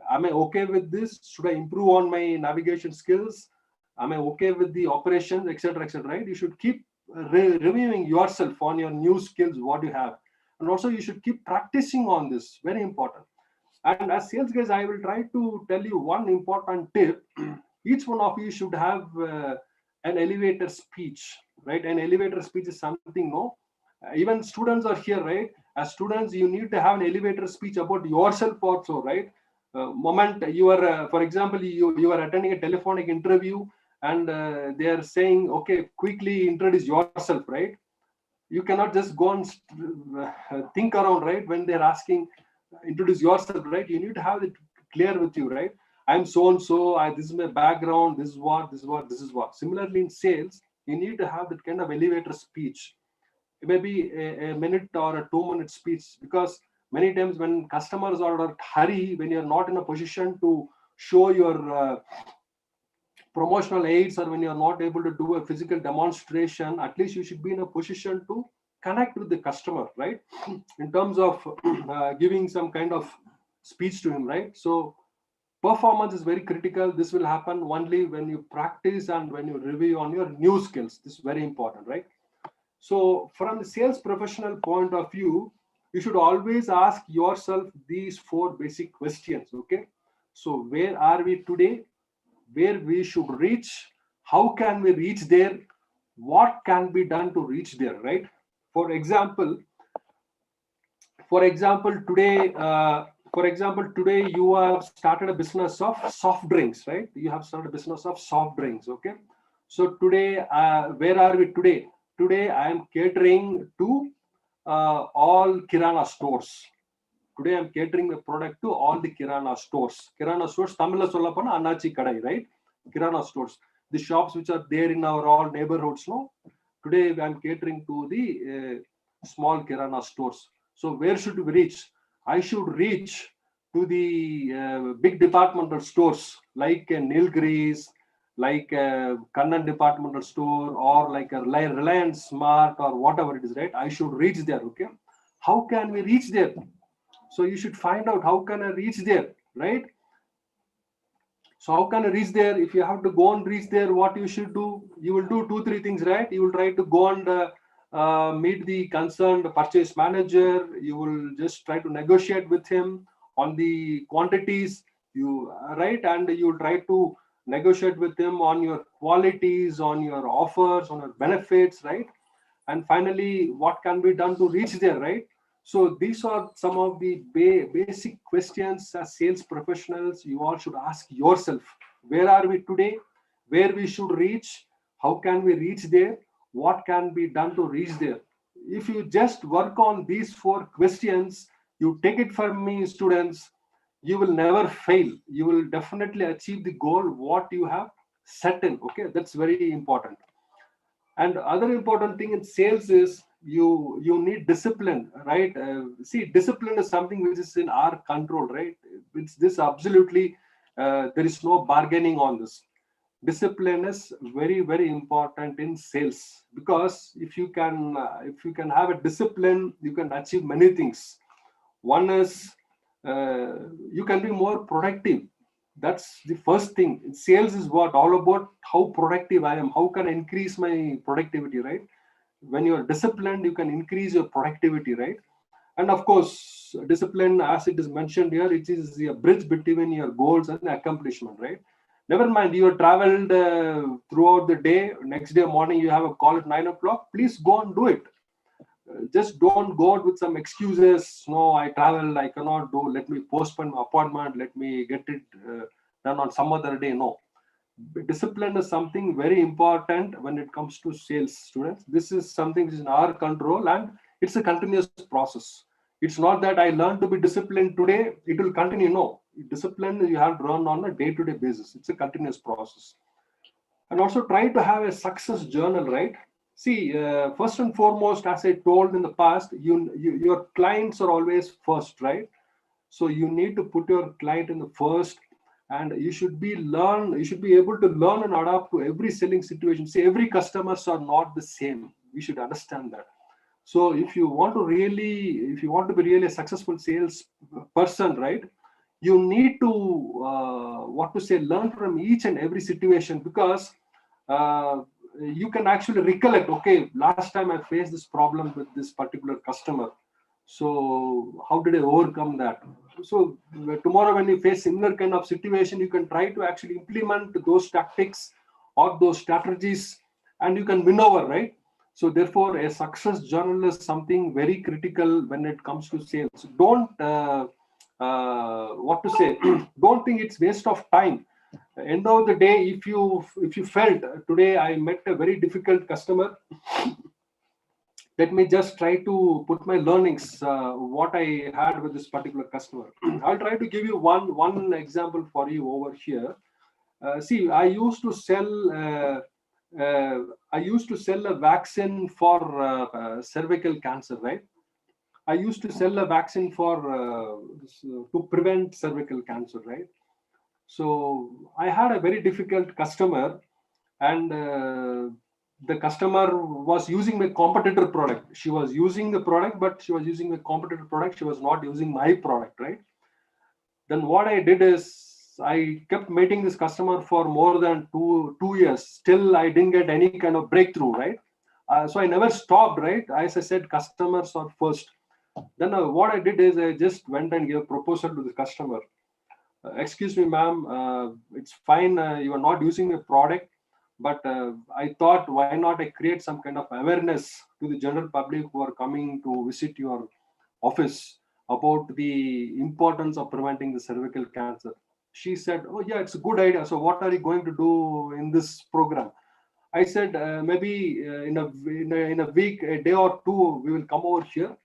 Am I okay with this? Should I improve on my navigation skills? Am I okay with the operations, etc., right? You should keep reviewing yourself on your new skills, what you have. And also you should keep practicing on this, very important. And as sales guys, I will try to tell you one important tip. Each one of you should have an elevator speech, right? An elevator speech is something, no? Even students are here, right? As students, you need to have an elevator speech about yourself also, right? Moment you are, for example, you are attending a telephonic interview, and they are saying, okay, quickly introduce yourself, right? You cannot just go and think around, right? When they're asking, introduce yourself, right? You need to have it clear with you, right? I'm so and so, this is my background, this is what. Similarly in sales, you need to have that kind of elevator speech. Maybe a minute or a 2-minute speech, because many times when customers are in a hurry, when you're not in a position to show your promotional aids, or when you're not able to do a physical demonstration, at least you should be in a position to connect with the customer, right? In terms of giving some kind of speech to him, right? So performance is very critical. This will happen only when you practice and when you review on your new skills. This is very important, right? So from the sales professional point of view, you should always ask yourself these 4 basic questions. Okay. So where are we today? Where we should reach? How can we reach there? What can be done to reach there, right? For example, For example, today you have started a business of soft drinks, right? You have started a business of soft drinks. Okay. So today, where are we today? Today, I am catering to all Kirana stores. Today, I'm catering the product to all the Kirana stores. Kirana stores, Tamil sollapona Annachi Kadai, right? Kirana stores, the shops which are there in our all neighborhoods. No, today I'm catering to the small Kirana stores. So where should we reach? I should reach to the big departmental stores like Nilgiris, like a Kannan departmental store, or like a Reliance Smart, or whatever it is, right? I should reach there. Okay. How can we reach there? So you should find out how can I reach there, right? So how can I reach there? If you have to go and reach there, what you should do? You will do 2-3 things, right? You will try to go and meet the concerned purchase manager. You will just try to negotiate with him on the quantities, right? And you will try to negotiate with him on your qualities, on your offers, on your benefits, right? And finally, what can be done to reach there, right? So these are some of the basic questions as sales professionals you all should ask yourself. Where are we today? Where we should reach? How can we reach there? What can be done to reach there? If you just work on these 4 questions, you take it from me, students, you will never fail. You will definitely achieve the goal what you have set in. Okay, that's very important. And other important thing in sales is you need discipline, right? See, discipline is something which is in our control, right? It's this absolutely, there is no bargaining on this. Discipline is very, very important in sales, because if you can have a discipline, you can achieve many things. One is you can be more productive. That's the first thing. Sales is what all about how productive I am. How can I increase my productivity, right? When you are disciplined, you can increase your productivity, right? And of course, discipline, as it is mentioned here, it is a bridge between your goals and accomplishment, right? Never mind, you have traveled throughout the day. Next day morning, you have a call at 9 o'clock. Please go and do it. Just don't go out with some excuses. No, I travel, I cannot do. Let me postpone my appointment. Let me get it done on some other day. No, discipline is something very important when it comes to sales, students. This is something which is in our control, and it's a continuous process. It's not that I learned to be disciplined today, it will continue. No, discipline you have to run on a day-to-day basis. It's a continuous process. And also try to have a success journal, right? See, first and foremost, as I told in the past, your clients are always first, right? So you need to put your client in the first, and you should be able to learn and adapt to every selling situation. See, every customers are not the same. We should understand that. So if you want to be really a successful sales person, right, you need to learn from each and every situation, because you can actually recollect, okay, last time I faced this problem with this particular customer, so how did I overcome that? So tomorrow when you face similar kind of situation, you can try to actually implement those tactics or those strategies, and you can win over, right? So therefore, a success journal is something very critical when it comes to sales. Don't don't think it's waste of time. End of the day, if you felt today I met a very difficult customer, let me just try to put my learnings, what I had with this particular customer. I'll try to give you one example for you over here. See, I used to sell a vaccine for cervical cancer, right? I used to sell a vaccine for to prevent cervical cancer, right? So I had a very difficult customer, and the customer was using my competitor product. She was using the product, but she was using the competitor product. She was not using my product, right? Then what I did is I kept meeting this customer for more than two years. Still, I didn't get any kind of breakthrough, right? So I never stopped, right? As I said, customers are first. Then what I did is I just went and gave a proposal to the customer. Excuse me, ma'am, it's fine. You are not using the product, but I thought, why not I create some kind of awareness to the general public who are coming to visit your office. about the importance of preventing the cervical cancer. She said, "Oh yeah, it's a good idea. So what are you going to do in this program?" I said, maybe in a week, a day or two, we will come over here.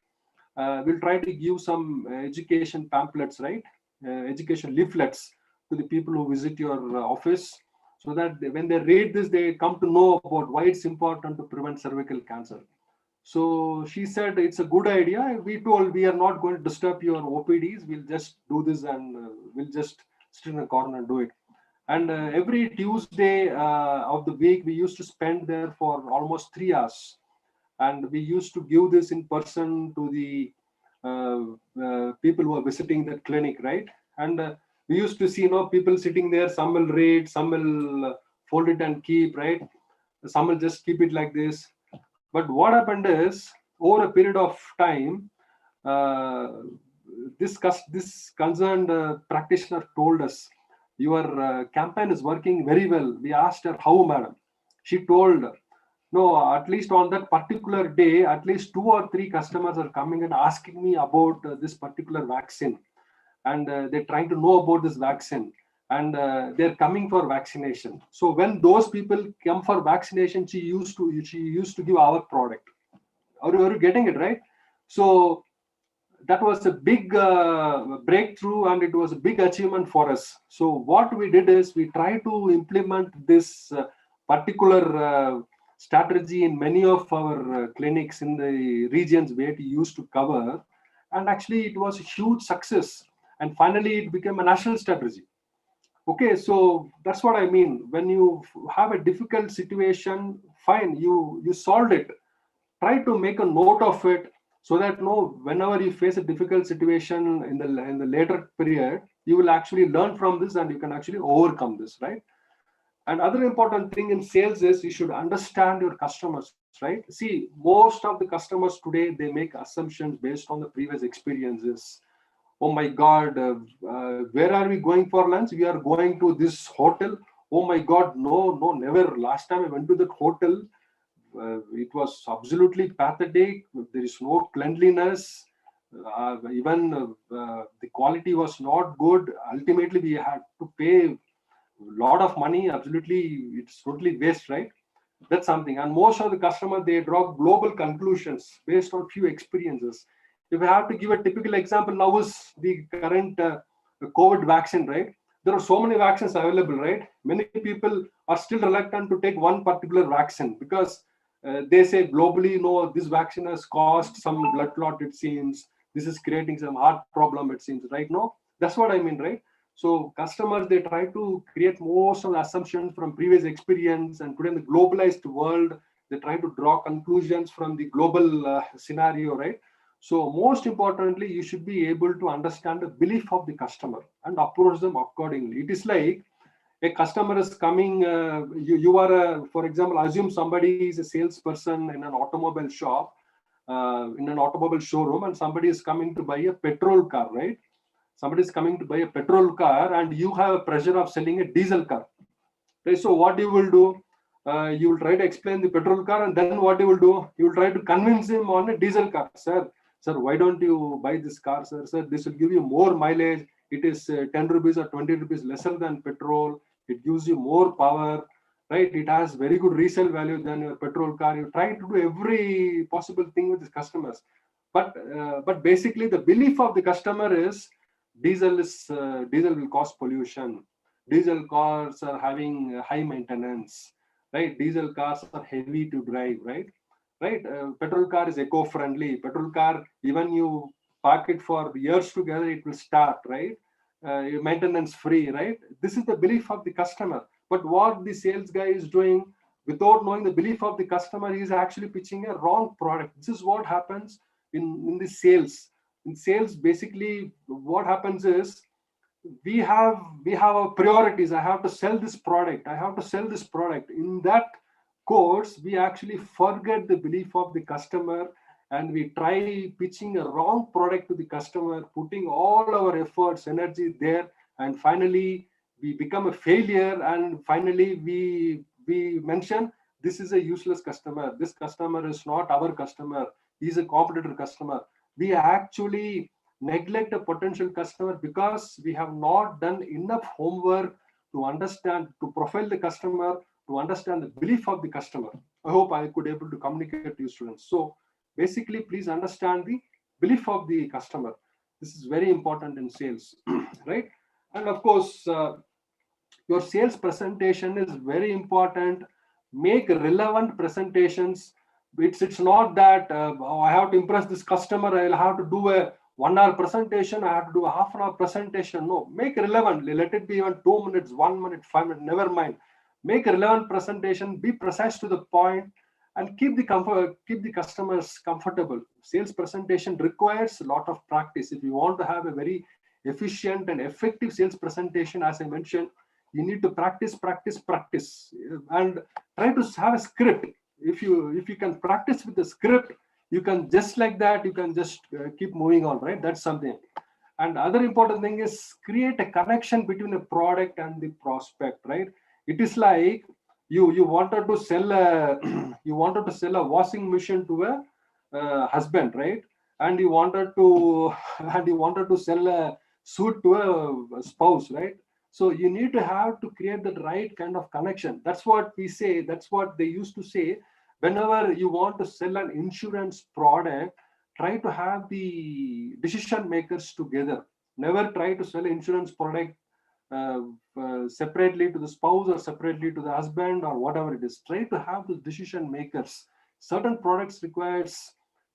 We'll try to give some education pamphlets, right? Education leaflets to the people who visit your office, so that when they read this, they come to know about why it's important to prevent cervical cancer. So she said, it's a good idea. We told, we are not going to disturb your OPDs. We'll just do this, and we'll just sit in a corner and do it. And every Tuesday of the week, we used to spend there for almost 3 hours. And we used to give this in person to the people who are visiting the clinic, right? And we used to see, people sitting there. Some will read, some will fold it and keep, right? Some will just keep it like this. But what happened is, over a period of time, uh, this concerned practitioner told us, your campaign is working very well. We asked her, how, madam? She told, no, at least on that particular day, at least 2 or 3 customers are coming and asking me about this particular vaccine. And they're trying to know about this vaccine. And they're coming for vaccination. So when those people come for vaccination, she used to give our product. Are you getting it, right? So that was a big breakthrough, and it was a big achievement for us. So what we did is, we try to implement this particular strategy in many of our clinics in the regions where we used to cover, and actually it was a huge success, and finally it became a national strategy. Okay, so that's what I mean. When you have a difficult situation, fine, you solved it. Try to make a note of it, so that whenever you face a difficult situation in the later period, you will actually learn from this, and you can actually overcome this, right? And other important thing in sales is, you should understand your customers, right? See, most of the customers today, they make assumptions based on the previous experiences. Oh my god, where are we going for lunch? We are going to this hotel. Oh my god, no, never. Last time I went to that hotel, it was absolutely pathetic. There is no cleanliness. Even the quality was not good. Ultimately, we had to pay a lot of money. Absolutely, it's totally waste, right? That's something. And most of the customers, they draw global conclusions based on few experiences. If I have to give a typical example, now is the current COVID vaccine, right? There are so many vaccines available, right? Many people are still reluctant to take one particular vaccine, because they say globally, no, this vaccine has caused some blood clot, it seems. This is creating some heart problem, it seems, right? No, that's what I mean, right? So customers, they try to create most of the assumptions from previous experience, and today in the globalized world, they try to draw conclusions from the global scenario, right? So most importantly, you should be able to understand the belief of the customer and approach them accordingly. It is like, a customer is coming, you are for example, assume somebody is a salesperson in an automobile shop, in an automobile showroom, and somebody is coming to buy a petrol car, right? Somebody is coming to buy a petrol car, and you have a pressure of selling a diesel car, right? So what you will do, you will try to explain the petrol car, and then what you will do, you will try to convince him on a diesel car. Sir, why don't you buy this car, sir, this will give you more mileage. It is 10 rupees or 20 rupees lesser than petrol. It gives you more power, right? It has very good resale value than your petrol car. You try to do every possible thing with the customers, but basically the belief of the customer is, diesel will cause pollution. Diesel cars are having high maintenance, right? Diesel cars are heavy to drive, right? Right? Petrol car is eco-friendly. Petrol car, even you park it for years together, it will start, right? Maintenance free, right? This is the belief of the customer. But what the sales guy is doing, without knowing the belief of the customer, he is actually pitching a wrong product. This is what happens in the sales. In sales, basically, what happens is, we have our priorities. I have to sell this product. I have to sell this product. In that course, we actually forget the belief of the customer, and we try pitching a wrong product to the customer, putting all our efforts, energy there, and finally we become a failure. And finally we mention, this is a useless customer. This customer is not our customer. He's a competitor customer. We actually neglect a potential customer because we have not done enough homework to understand, to profile the customer, to understand the belief of the customer. I hope I could able to communicate to you students. So basically, please understand the belief of the customer. This is very important in sales, right? And of course, your sales presentation is very important. Make relevant presentations. It's not that oh, I have to impress this customer, I'll have to do a 1 hour presentation, I have to do a half an hour presentation. No, make relevant. Let it be even 2 minutes, 1 minute, 5 minutes, never mind. Make a relevant presentation, be precise to the point, and keep the customers comfortable. Sales presentation requires a lot of practice. If you want to have a very efficient and effective sales presentation, as I mentioned, you need to practice, and try to have a script. If you can practice with the script, you can just like that, you can just keep moving on, right? That's something. And other important thing is create a connection between the product and the prospect, right? It is like you wanted to sell a you wanted to sell a washing machine to a husband, right? And you wanted to sell a suit to a spouse, right? So you need to have to create the right kind of connection. That's what we say. That's what they used to say. Whenever you want to sell an insurance product, try to have the decision makers together. Never try to sell an insurance product separately to the spouse or separately to the husband or whatever it is. Try to have the decision makers. Certain products requires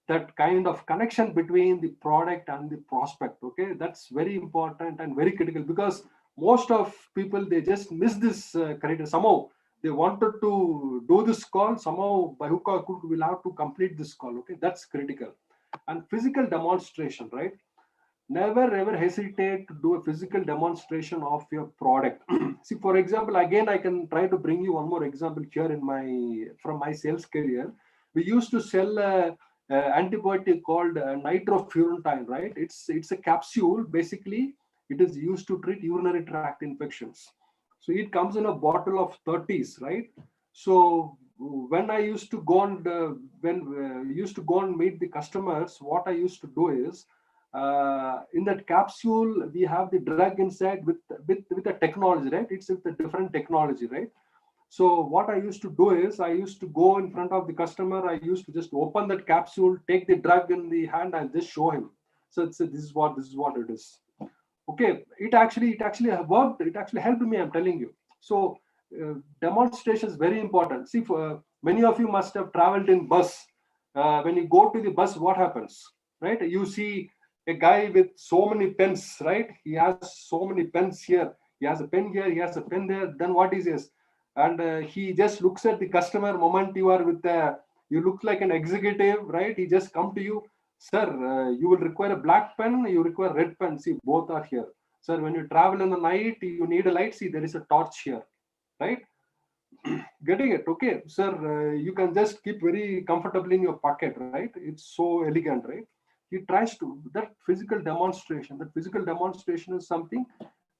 that kind of connection between the product and the prospect. Okay, that's very important and very critical, because most of people, they just miss this criteria. Somehow they wanted to do this call, somehow by hook or crook we'll have to complete this call. Okay, that's critical. And physical demonstration, right? Never ever hesitate to do a physical demonstration of your product. See, for example, again I can try to bring you one more example here in my from my sales career. We used to sell a antibiotic called nitrofurantine, right? It's a capsule. Basically, it is used to treat urinary tract infections. So it comes in a bottle of 30s, right? So when I used to go and used to go and meet the customers, what I used to do is, in that capsule we have the drug inside with a technology, right? It's with a different technology, right? So what I used to do is, I used to go in front of the customer, I used to just open that capsule, take the drug in the hand and just show him. So it's this is what it is. Okay, it actually worked. It actually helped me, I'm telling you. So demonstration is very important. See, for many of you must have traveled in bus. When you go to the bus, what happens, right? You see a guy with so many pens, right? He has so many pens here. He has a pen here. He has a pen there. Then what he says, and he just looks at the customer. Moment you are with you look like an executive, right? He just come to you, sir. You will require a black pen. You require red pen. See, both are here, sir. When you travel in the night, you need a light. See, there is a torch here, right? Getting it? Okay, sir. You can just keep very comfortably in your pocket, right? It's so elegant, right? He tries to that physical demonstration. That physical demonstration is something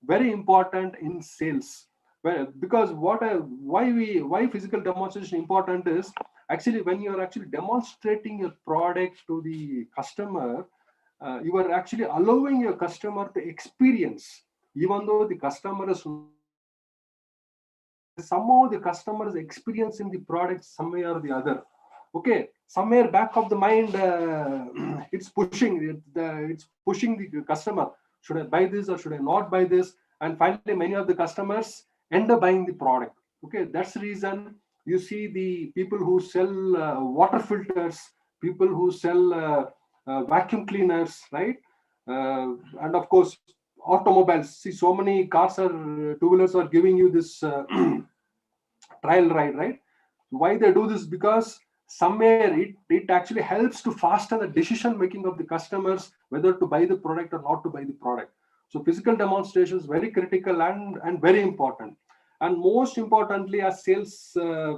very important in sales. Well, because why physical demonstration important is, actually when you are actually demonstrating your product to the customer, you are actually allowing your customer to experience, even though the customer is somehow the customer is experiencing the product some way or the other. Okay, somewhere back of the mind, it's pushing the customer, should I buy this or should I not buy this? And finally many of the customers end up buying the product. Okay, that's the reason you see the people who sell water filters, people who sell vacuum cleaners, right? And of course automobiles. See, so many cars are two-wheelers are giving you this trial ride, right? Why they do this? Because somewhere it actually helps to fasten the decision making of the customers whether to buy the product or not to buy the product. So physical demonstration is very critical and very important. And most importantly, as sales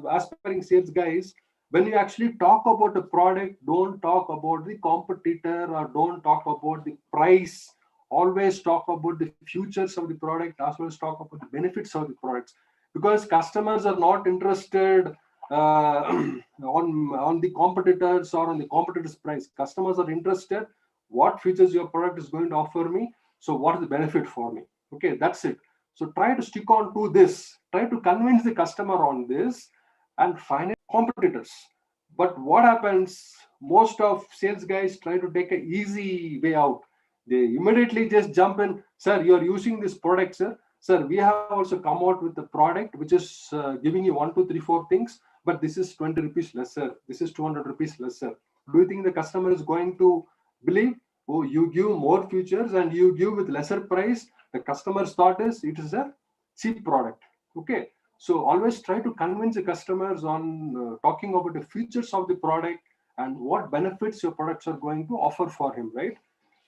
aspiring sales guys, when you actually talk about a product, don't talk about the competitor or don't talk about the price. Always talk about the futures of the product as well as talk about the benefits of the products, because customers are not interested on the competitors or on the competitors price. Customers are interested what features your product is going to offer me. So what is the benefit for me? Okay, that's it. So try to stick on to this, try to convince the customer on this, and find competitors. But what happens, most of sales guys try to take an easy way out. They immediately just jump in, sir, you're using this product, sir, we have also come out with a product which is giving you 1 2 3 4 things, but this is 20 rupees lesser, this is 200 rupees lesser. Do you think the customer is going to believe? Oh, you give more features and you give with lesser price. The customer's thought is it is a cheap product. Okay, so always try to convince the customers on talking about the features of the product and what benefits your products are going to offer for him, right?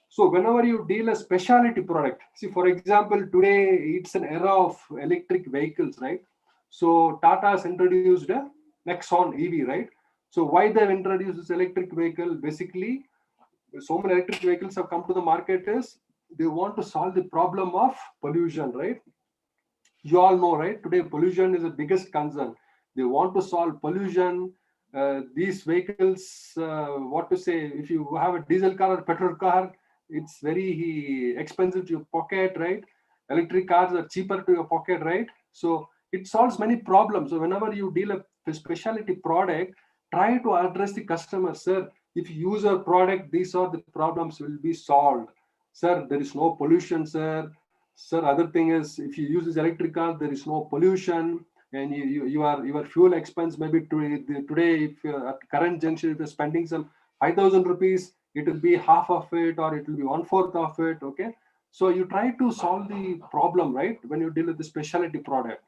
So whenever you deal a specialty product, see, for example, today it's an era of electric vehicles, right? So Tata has introduced a Nexon EV, right? So why they've introduced this electric vehicle? Basically, so many electric vehicles have come to the market is they want to solve the problem of pollution, right? You all know, right? Today pollution is the biggest concern. They want to solve pollution. These vehicles, what to say, if you have a diesel car or petrol car, it's very expensive to your pocket, right? Electric cars are cheaper to your pocket, right? So it solves many problems. So whenever you deal a specialty product, try to address the customer, sir. If you use our product, these are the problems will be solved. Sir, there is no pollution, sir. Sir, other thing is, if you use this electric car, there is no pollution, and your fuel expense maybe today, if you're at current junction, if you're spending some 5,000 rupees, it will be half of it, or it will be 1/4 of it. Okay, so you try to solve the problem, right? When you deal with the specialty product,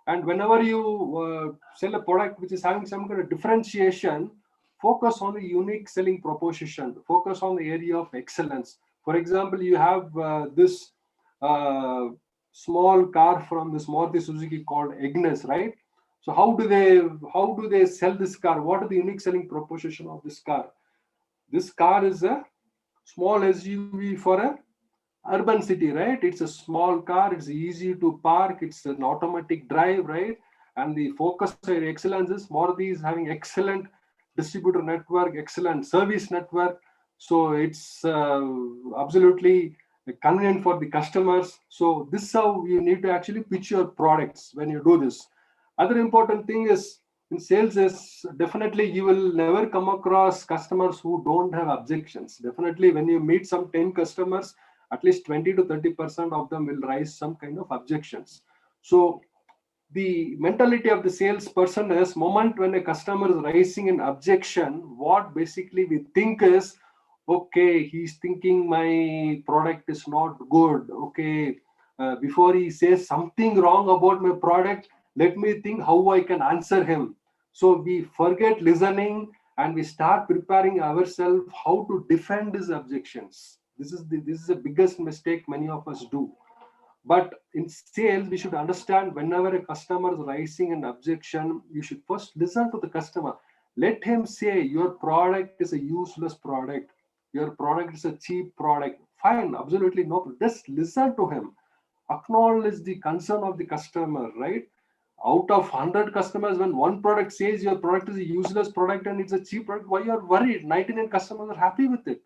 and whenever you sell a product which is having some kind of differentiation, focus on the unique selling proposition. Focus on the area of excellence. For example, you have this uh, small car from this Maruti Suzuki called Ignis, right? So how do they sell this car? What are the unique selling proposition of this car? This car is a small SUV for a urban city, right? It's a small car, it's easy to park, it's an automatic drive, right? And the focus area excellence is Maruti is having excellent distributor network, excellent service network. So it's absolutely convenient for the customers. So this is how you need to actually pitch your products when you do this. Other important thing is in sales is definitely you will never come across customers who don't have objections. Definitely when you meet some 10 customers, at least 20 to 30% of them will raise some kind of objections. So the mentality of the salesperson is moment when a customer is raising an objection, what basically we think is, okay, he's thinking my product is not good. Okay, before he says something wrong about my product, let me think how I can answer him. So we forget listening and we start preparing ourselves how to defend his objections. This is the biggest mistake many of us do. But in sales, we should understand whenever a customer is raising an objection, you should first listen to the customer. Let him say your product is a useless product. Your product is a cheap product. Fine, absolutely no problem. Just listen to him. Acknowledge the concern of the customer, right? Out of 100 customers, when one product says your product is a useless product and it's a cheap product, why you are worried? 99 customers are happy with it.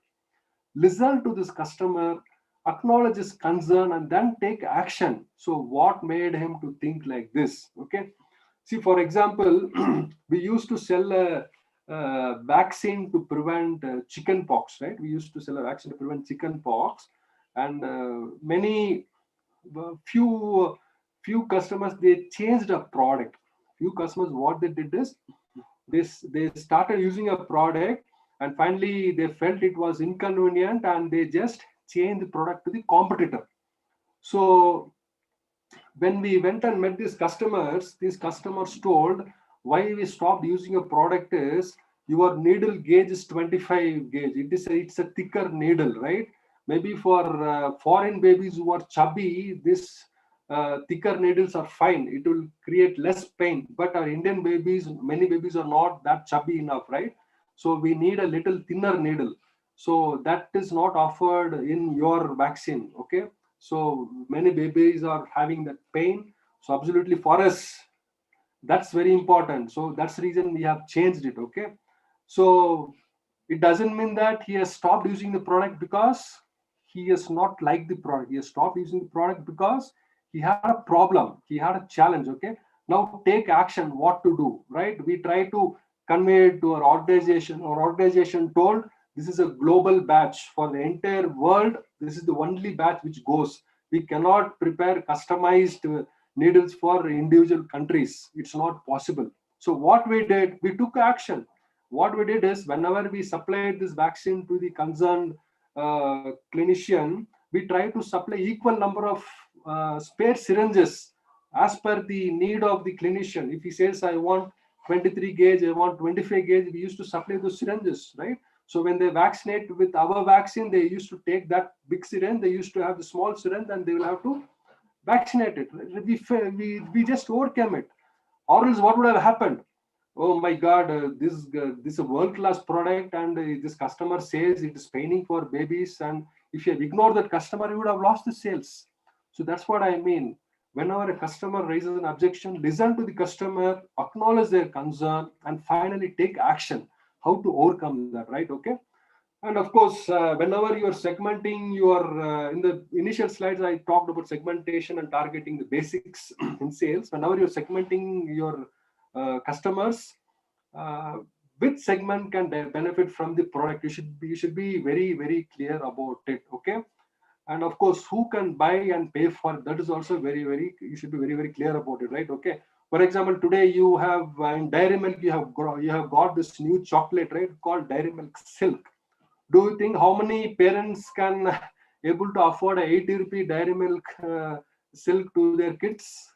Listen to this customer, acknowledge his concern, and then take action. So what made him to think like this? Okay, see, for example, we used to sell a vaccine to prevent chicken pox, right? We used to sell a vaccine to prevent chicken pox, and many few customers, they changed a product. Few customers, what they did is they started using a product, and finally they felt it was inconvenient and they just changed the product to the competitor. So when we went and met these customers told why we stopped using a product is your needle gauge is 25 gauge. It's a thicker needle, right? Maybe for foreign babies who are chubby, this thicker needles are fine. It will create less pain. But our Indian babies, many babies are not that chubby enough, right? So we need a little thinner needle. So that is not offered in your vaccine. Okay. So many babies are having that pain. So absolutely for us, that's very important. So that's the reason we have changed it. Okay. So It doesn't mean that he has stopped using the product because he has not liked the product. He has stopped using the product because he had a problem, he had a challenge. Okay, now take action, what to do, right? We try to convey it to our organization. Our organization told this is a global batch for the entire world. This is the only batch which goes. We cannot prepare customized needles for individual countries. It's not possible. So what we did, we took action. What we did is, whenever we supplied this vaccine to the concerned clinician, we try to supply equal number of spare syringes as per the need of the clinician. If he says, I want 23 gauge, I want 25 gauge, we used to supply those syringes, right? So when they vaccinate with our vaccine, they used to take that big syringe, they used to have the small syringe, and they will have to vaccinate it. We just overcame it. Or else what would have happened? Oh my God, this is a world-class product, and this customer says it is paining for babies, and if you have ignored that customer, you would have lost the sales. So that's what I mean. Whenever a customer raises an objection, listen to the customer, acknowledge their concern, and finally take action. How to overcome that, right? Okay. And of course, whenever you are segmenting in the initial slides, I talked about segmentation and targeting, the basics in sales. Whenever you're segmenting your customers, uh, which segment can benefit from the product, you should be very, very clear about it. Okay. And of course, who can buy and pay for it, that is also very, very, you should be very, very clear about it, right? Okay. For example, today you have in Dairy Milk, you have got this new chocolate, right, called Dairy Milk Silk. Do you think how many parents can able to afford a 80 rupee Dairy Milk Silk to their kids?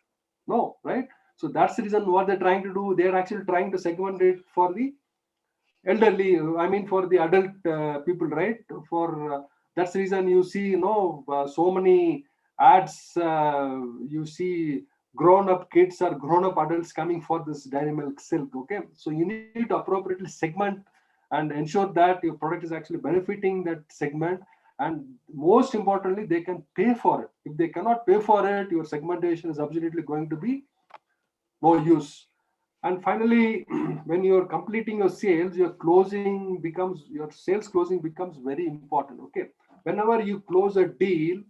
No, right? So that's the reason what they're trying to do. They're actually trying to segment it for the elderly, I mean for the adult people, right? For that's the reason you see, so many ads. You see grown up kids or grown up adults coming for this Dairy Milk Silk. Okay, so you need to appropriately segment and ensure that your product is actually benefiting that segment, and most importantly, they can pay for it. If they cannot pay for it, your segmentation is absolutely going to be no use. And finally, when you're completing your sales, your sales closing becomes very important. Okay. Whenever you close a deal,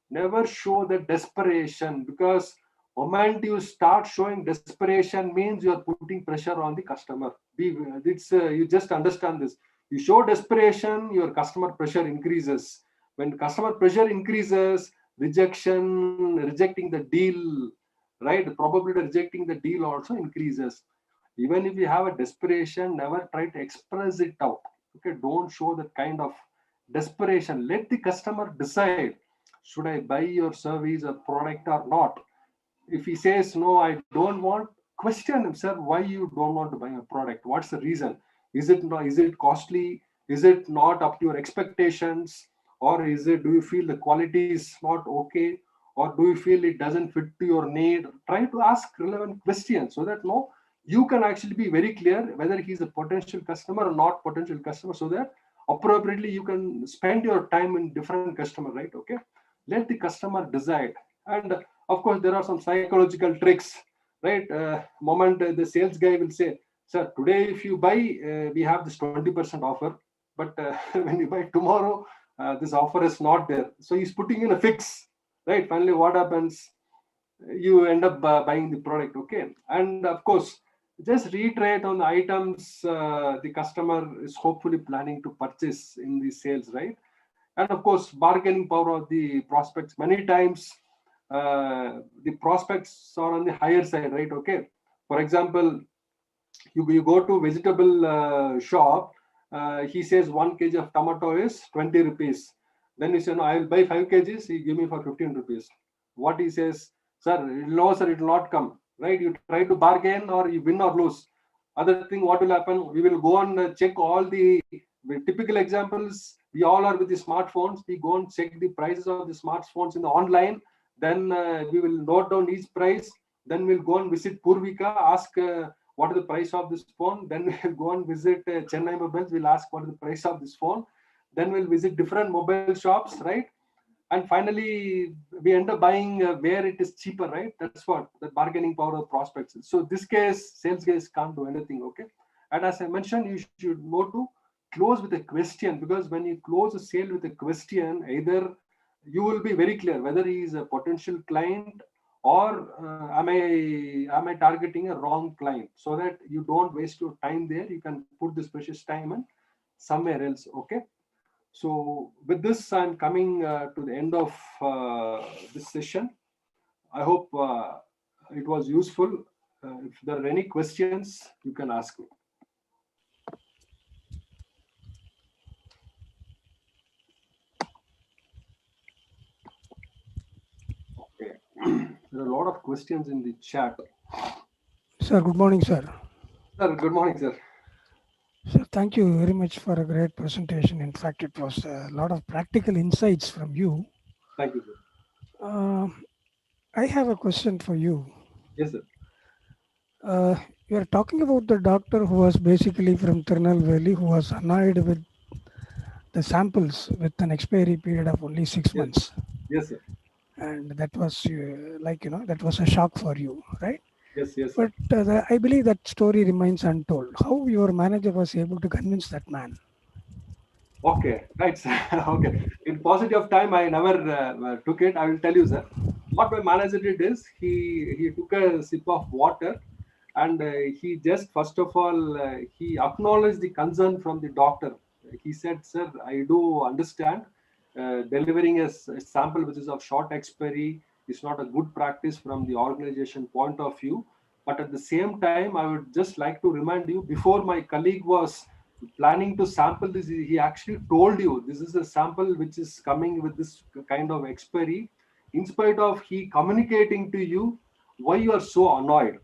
never show the desperation, because moment you start showing desperation means you're putting pressure on the customer. You just understand this. You show desperation, your customer pressure increases. When customer pressure increases, rejecting the deal, right? The probability of rejecting the deal also increases. Even if you have a desperation, never try to express it out. Okay, don't show that kind of desperation. Let the customer decide, should I buy your service or product or not? If he says no, I don't want, question him, sir, why you don't want to buy a product? What's the reason? Is it costly? Is it not up to your expectations? Or do you feel the quality is not okay? Or do you feel it doesn't fit to your need? Try to ask relevant questions so that no, you can actually be very clear whether he's a potential customer or not potential customer, so that appropriately you can spend your time in different customer, right? Okay. Let the customer decide. And of course, there are some psychological tricks, right? Moment the sales guy will say, sir, today if you buy, we have this 20% offer, but when you buy tomorrow, this offer is not there. So he's putting in a fix, right? Finally, what happens? You end up buying the product. Okay. And of course, just reiterate on the items the customer is hopefully planning to purchase in the sales, right? And of course, bargaining power of the prospects. Many times the prospects are on the higher side, right? Okay. For example, you go to vegetable shop, he says 1 kg of tomato is 20 rupees. Then you say, no, I will buy 5 kgs, he give me for 15 rupees. What he says, sir, no, sir, it will not come, right? You try to bargain, or you win or lose. Other thing, what will happen? We will go and check all the typical examples. We all are with the smartphones. We go and check the prices of the smartphones in the online. Then we will note down each price. Then we'll go and visit Purvika, ask what is the price of this phone. Then we'll go and visit Chennai Mobiles. We'll ask what is the price of this phone. Then we'll visit different mobile shops, right? And finally, we end up buying where it is cheaper, right? That's what the bargaining power of prospects is. So this case, sales guys can't do anything, okay? And as I mentioned, you should know to close with a question, because when you close a sale with a question, either you will be very clear whether he is a potential client or am I targeting a wrong client, so that you don't waste your time there. You can put this precious time in somewhere else. Okay. So with this, I'm coming to the end of this session. I hope it was useful. If there are any questions, you can ask me. Okay. There are a lot of questions in the chat. Sir, good morning, sir. Sir, good morning, sir. Sir, thank you very much for a great presentation. In fact, it was a lot of practical insights from you. Thank you, sir. I have a question for you. Yes, sir. You are talking about the doctor who was basically from Tirunelveli, who was annoyed with the samples with an expiry period of only 6 months. Yes, sir. And that was that was a shock for you, right? Yes, yes. But I believe that story remains untold. How your manager was able to convince that man? Okay, right, sir. Okay. In positive of time, I never took it. I will tell you, sir. What my manager did is he took a sip of water, and he just first of all he acknowledged the concern from the doctor. He said, "Sir, I do understand delivering a sample which is of short expiry is not a good practice from the organization point of view. But at the same time, I would just like to remind you, before my colleague was planning to sample this, he actually told you this is a sample which is coming with this kind of expiry. In spite of he communicating to you, why you are so annoyed?"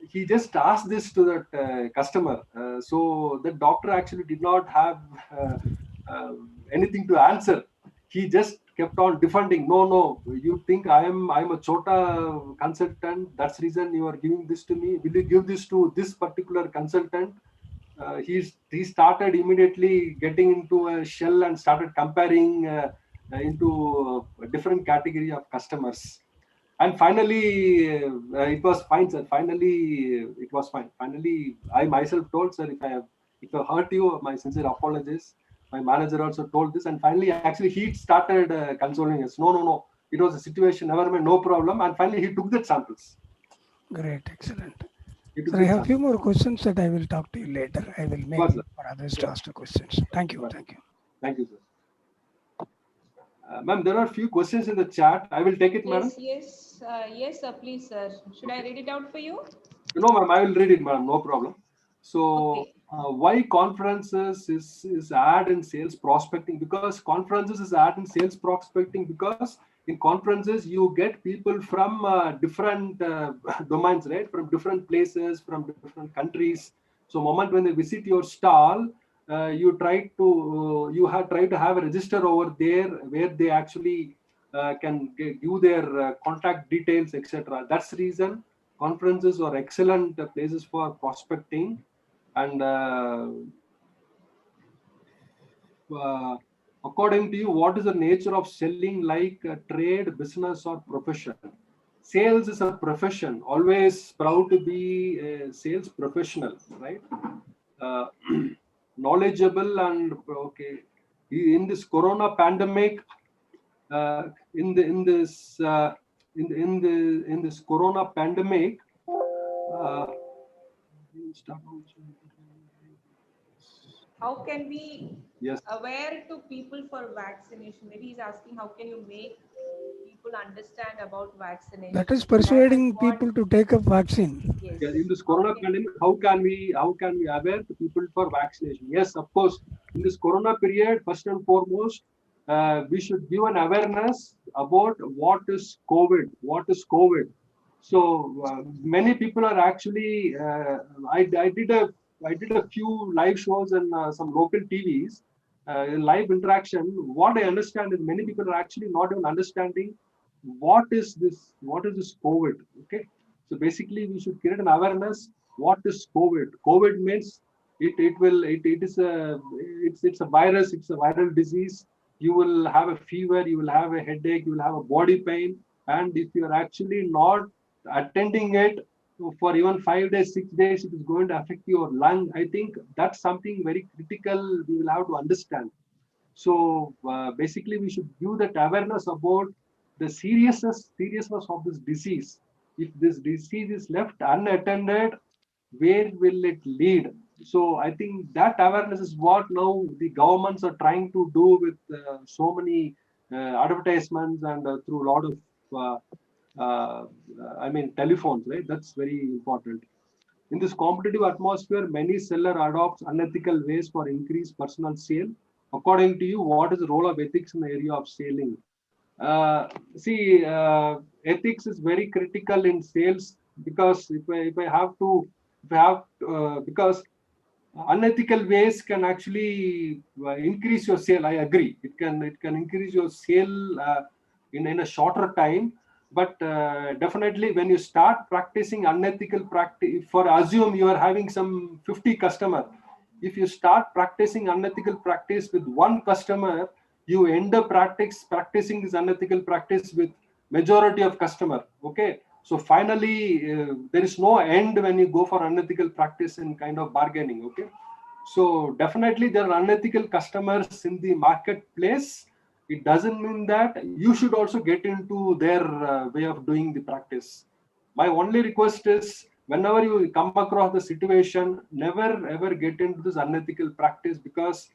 He just asked this to that customer. So the doctor actually did not have uh, anything to answer. He just kept on defending. No, no, you think I'm a chota consultant. That's the reason you are giving this to me. Will you give this to this particular consultant? He started immediately getting into a shell and started comparing into a different category of customers. And finally, it was fine, sir. Finally, it was fine. Finally, I myself told, sir, if I hurt you, my sincere apologies. My manager also told this, and finally, actually, he started consoling us. No, no, no. It was a situation, never mind, no problem. And finally, he took the samples. Great, excellent. So I have a few more questions that I will talk to you later. I will make sure, for others to ask the questions. Thank you. Thank you. Thank you, sir. Ma'am, there are a few questions in the chat. I will take it, madam. Yes, sir. Please, sir. Should I read it out for you? No, ma'am. I will read it, madam. No problem. So, Okay. why conferences is ad and sales prospecting? Because conferences is ad and sales prospecting, because in conferences you get people from different domains, right? From different places, from different countries. So, moment when they visit your stall, you have tried to have a register over there where they actually can give their contact details, etc. That's the reason conferences are excellent places for prospecting. And according to you, what is the nature of selling, like trade, business, or profession? Sales is a profession. Always proud to be a sales professional, right? Uh, knowledgeable and okay. In this Corona pandemic, in this Corona pandemic, uh, How can we yes, aware to people for vaccination? Maybe he's asking how can you make people understand about vaccination? That is persuading people to take up vaccine. Yes. in this Corona pandemic, how can we aware the people for vaccination? Yes, of course. In this Corona period, first and foremost, we should give an awareness about what is COVID. What is COVID? So many people are actually. I did a few live shows and some local TVs. In live interaction, what I understand is many people are actually not even understanding what is this COVID. Okay, so basically we should create an awareness. What is COVID? COVID means it is a it's a virus. It's a viral disease. You will have a fever. You will have a headache. You will have a body pain. And if you are actually not attending it, for even 5 days, 6 days, it is going to affect your lung. I think that's something very critical we will have to understand. So basically, we should give that awareness about the seriousness of this disease. If this disease is left unattended, where will it lead? So I think that awareness is what now the governments are trying to do with so many advertisements and through a lot of telephones, right? That's very important. In this competitive atmosphere, many seller adopts unethical ways for increased personal sale. According to you, what is the role of ethics in the area of selling? Ethics is very critical in sales, because if I have to, if I have, because unethical ways can actually increase your sale. I agree. It can increase your sale in a shorter time, but definitely when you start practicing unethical practice, for assume you are having some 50 customer, if you start practicing unethical practice with one customer, you end up practicing this unethical practice with majority of customer. Okay, so finally there is no end when you go for unethical practice in kind of bargaining. Okay, so definitely there are unethical customers in the marketplace. It doesn't mean that you should also get into their way of doing the practice. My only request is, whenever you come across the situation, never ever get into this unethical practice, because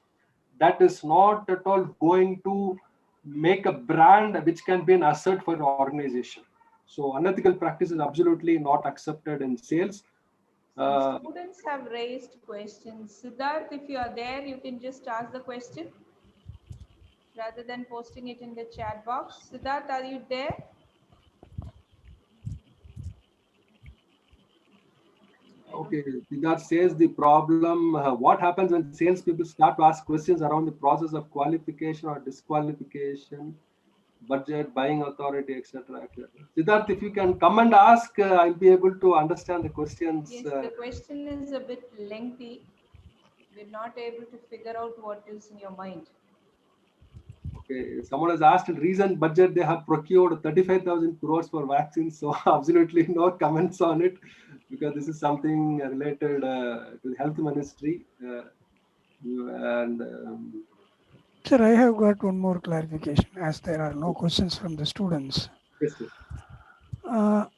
that is not at all going to make a brand which can be an asset for your organization. So unethical practice is absolutely not accepted in sales. Students have raised questions. Siddharth, if you are there, you can just ask the question rather than posting it in the chat box. Siddharth, are you there? Okay, Siddharth says the problem, what happens when salespeople start to ask questions around the process of qualification or disqualification, budget, buying authority, etc., etc. Siddharth, if you can come and ask, I'll be able to understand the questions. Yes, the question is a bit lengthy. We're not able to figure out what is in your mind. Okay, someone has asked, in recent budget they have procured 35,000 crores for vaccines. So absolutely no comments on it, because this is something related to the health ministry. Sir, I have got one more clarification, as there are no questions from the students. Yes, sir.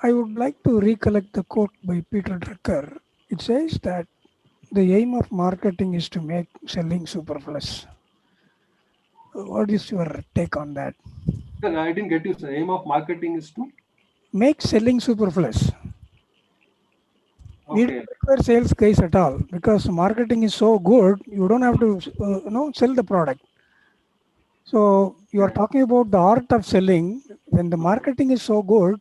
I would like to recollect the quote by Peter Drucker. It says that the aim of marketing is to make selling superfluous. What is your take on that? Sir, I didn't get you, sir. Aim of marketing is to Make selling superfluous. We okay. don't require sales guys at all, because marketing is so good, you don't have to sell the product. So you are talking about the art of selling. When the marketing is so good,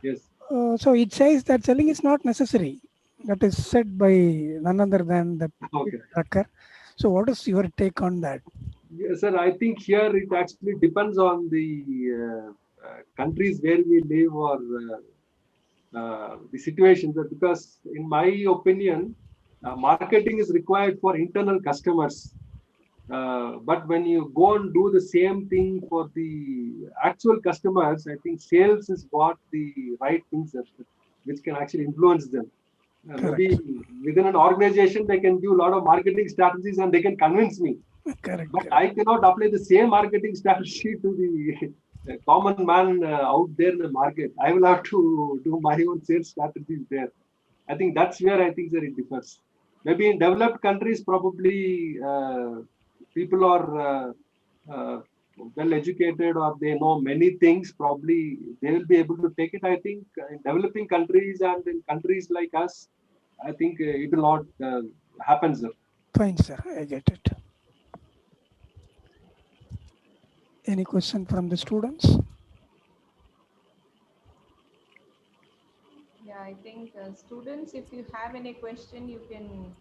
Yes. so it says that selling is not necessary. That is said by none other than the Okay. Drucker. So what is your take on that? Yes, sir. I think here it actually depends on the countries where we live, or the situation. Because in my opinion, marketing is required for internal customers. But when you go and do the same thing for the actual customers, I think sales is what the right things that, which can actually influence them. Maybe Correct. within an organization, they can do a lot of marketing strategies and they can convince me. Correct. But I cannot apply the same marketing strategy to the common man out there in the market. I will have to do my own sales strategies there. I think that's where I think that it differs. Maybe in developed countries, probably people are well educated, or they know many things. Probably they will be able to take it. I think in developing countries and in countries like us, I think it will not happen, sir. Fine, sir. I get it. Any question from the students? Yeah, I think students, if you have any question, you can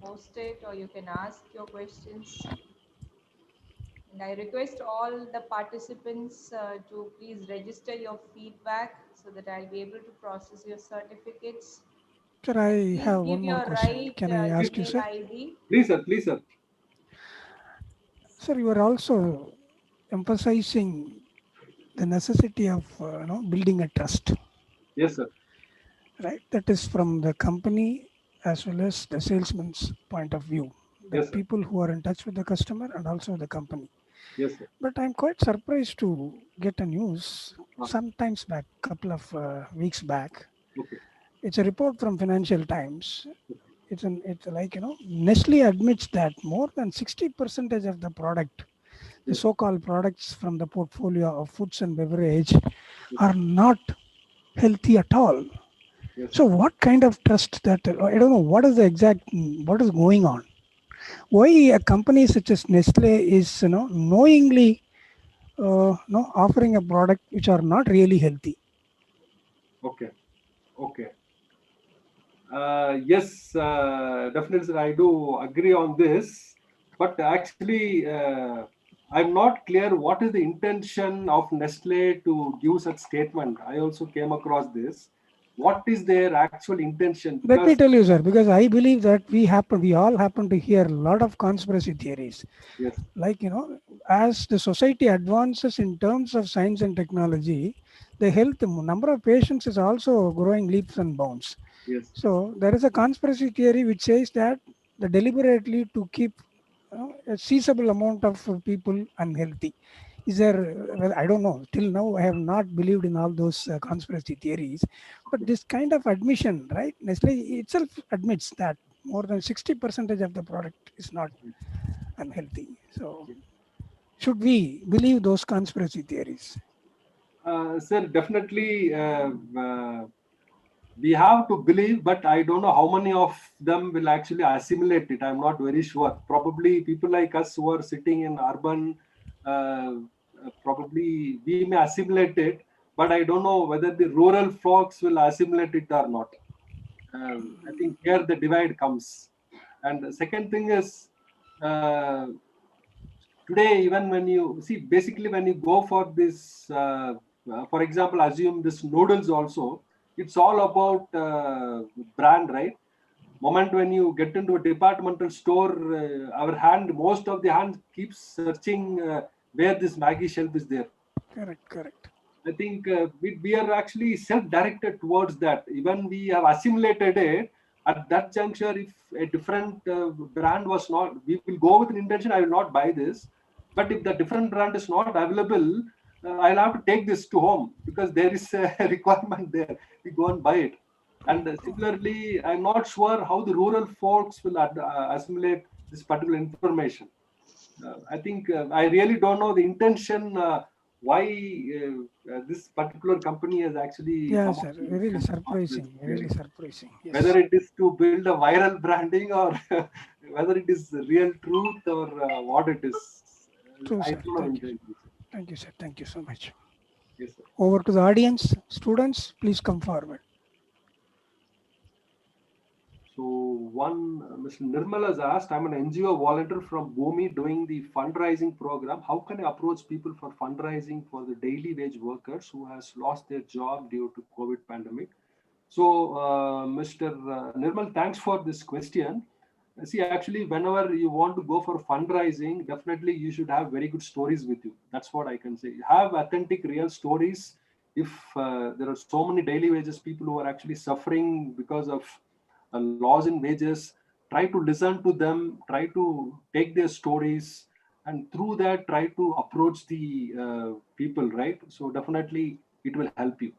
post it or you can ask your questions. And I request all the participants to please register your feedback so that I'll be able to process your certificates. Sir, I Please have give one more your question. right Can I ask you, email sir? ID. Please, sir. Please, sir. Sir, you are also emphasizing the necessity of building a trust. Yes, sir. right? That is from the company as well as the salesman's point of view, the Yes, sir. people who are in touch with the customer and also the company. Yes, sir. But I'm quite surprised to get a news Ah, sometimes back, couple of weeks back. okay. It's a report from Financial Times. Okay. It's like, Nestle admits that more than 60% of the product, the Yes. so-called products from the portfolio of foods and beverage, Yes. are not healthy at all. Yes, So sir. what kind of trust that, I don't know what is the exact, what is going on? Why a company such as Nestle is, knowingly, offering a product which are not really healthy? Okay. Okay. Yes, definitely, sir, I do agree on this. But actually, I'm not clear what is the intention of Nestle to give such statement. I also came across this. What is their actual intention? Let me Because tell you, sir, because I believe that we all happen to hear a lot of conspiracy theories. yes, Like, as the society advances in terms of science and technology, the health number of patients is also growing leaps and bounds. yes, So there is a conspiracy theory which says that the deliberately to keep, a seizable amount of people unhealthy. Is there? Well, I don't know. Till now, I have not believed in all those conspiracy theories. But okay, this kind of admission, right? Nestle itself admits that more than 60% of the product is not unhealthy. So yes. should we believe those conspiracy theories? Sir, definitely, we have to believe, but I don't know how many of them will actually assimilate it. I'm not very sure. Probably people like us who are sitting in urban, probably we may assimilate it, but I don't know whether the rural folks will assimilate it or not. I think here the divide comes. And the second thing is, uh, today, even when you see, basically when you go for this, for example, assume this noodles also, it's all about brand, right? Moment when you get into a departmental store, our hand, most of the hand keeps searching where this Maggie shelf is there. Correct, correct. I think we are actually self-directed towards that. Even we have assimilated it at that juncture. If a different brand was not, we will go with an intention. I will not buy this. But if the different brand is not available, I'll have to take this to home because there is a requirement there. We go and buy it. And similarly, I'm not sure how the rural folks will assimilate this particular information. I think I really don't know the intention why this particular company has actually Yeah, come up sir. with this Really kind of conspiracy surprising. Really theory. surprising. Whether Yes. it is to build a viral branding or whether it is real truth or what it is, True, I sir. don't know Thank you. intention. Thank you, sir. Thank you so much. Yes, sir. Over to the audience. Students, please come forward. So one, Mr. Nirmal has asked, I'm an NGO volunteer from Bhumi doing the fundraising program. How can I approach people for fundraising for the daily wage workers who has lost their job due to COVID pandemic? So, Mr. Nirmal, thanks for this question. See, actually, whenever you want to go for fundraising, definitely you should have very good stories with you. That's what I can say. Have authentic, real stories. If there are so many daily wages people who are actually suffering because of a loss in wages, try to listen to them, try to take their stories, and through that, try to approach the people, right? So, definitely, it will help you.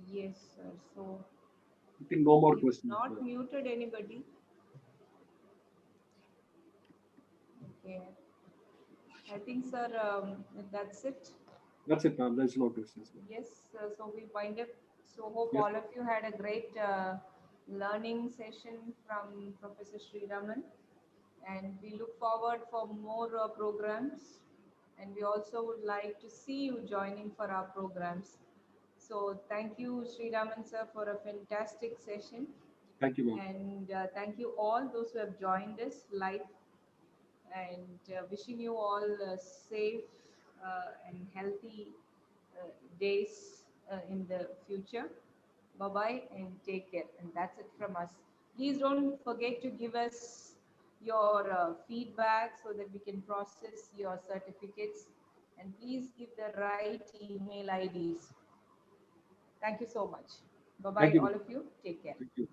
Yes, sir. So I think no more we've questions. not muted anybody. Okay. I think, sir, that's it. That's it, ma'am. There's no questions. Yes, so we wind up. So hope Yes, all of you had a great learning session from Professor Sreeraman, and we look forward for more programs. And we also would like to see you joining for our programs. So thank you, Sreeraman sir, for a fantastic session, thank you, ma'am. and thank you all those who have joined us live, and wishing you all safe and healthy days in the future. Bye bye and take care. And that's it from us. Please don't forget to give us your feedback so that we can process your certificates. And please give the right email IDs. Thank you so much. Thank Bye-bye, you. all of you. Take care. Thank you.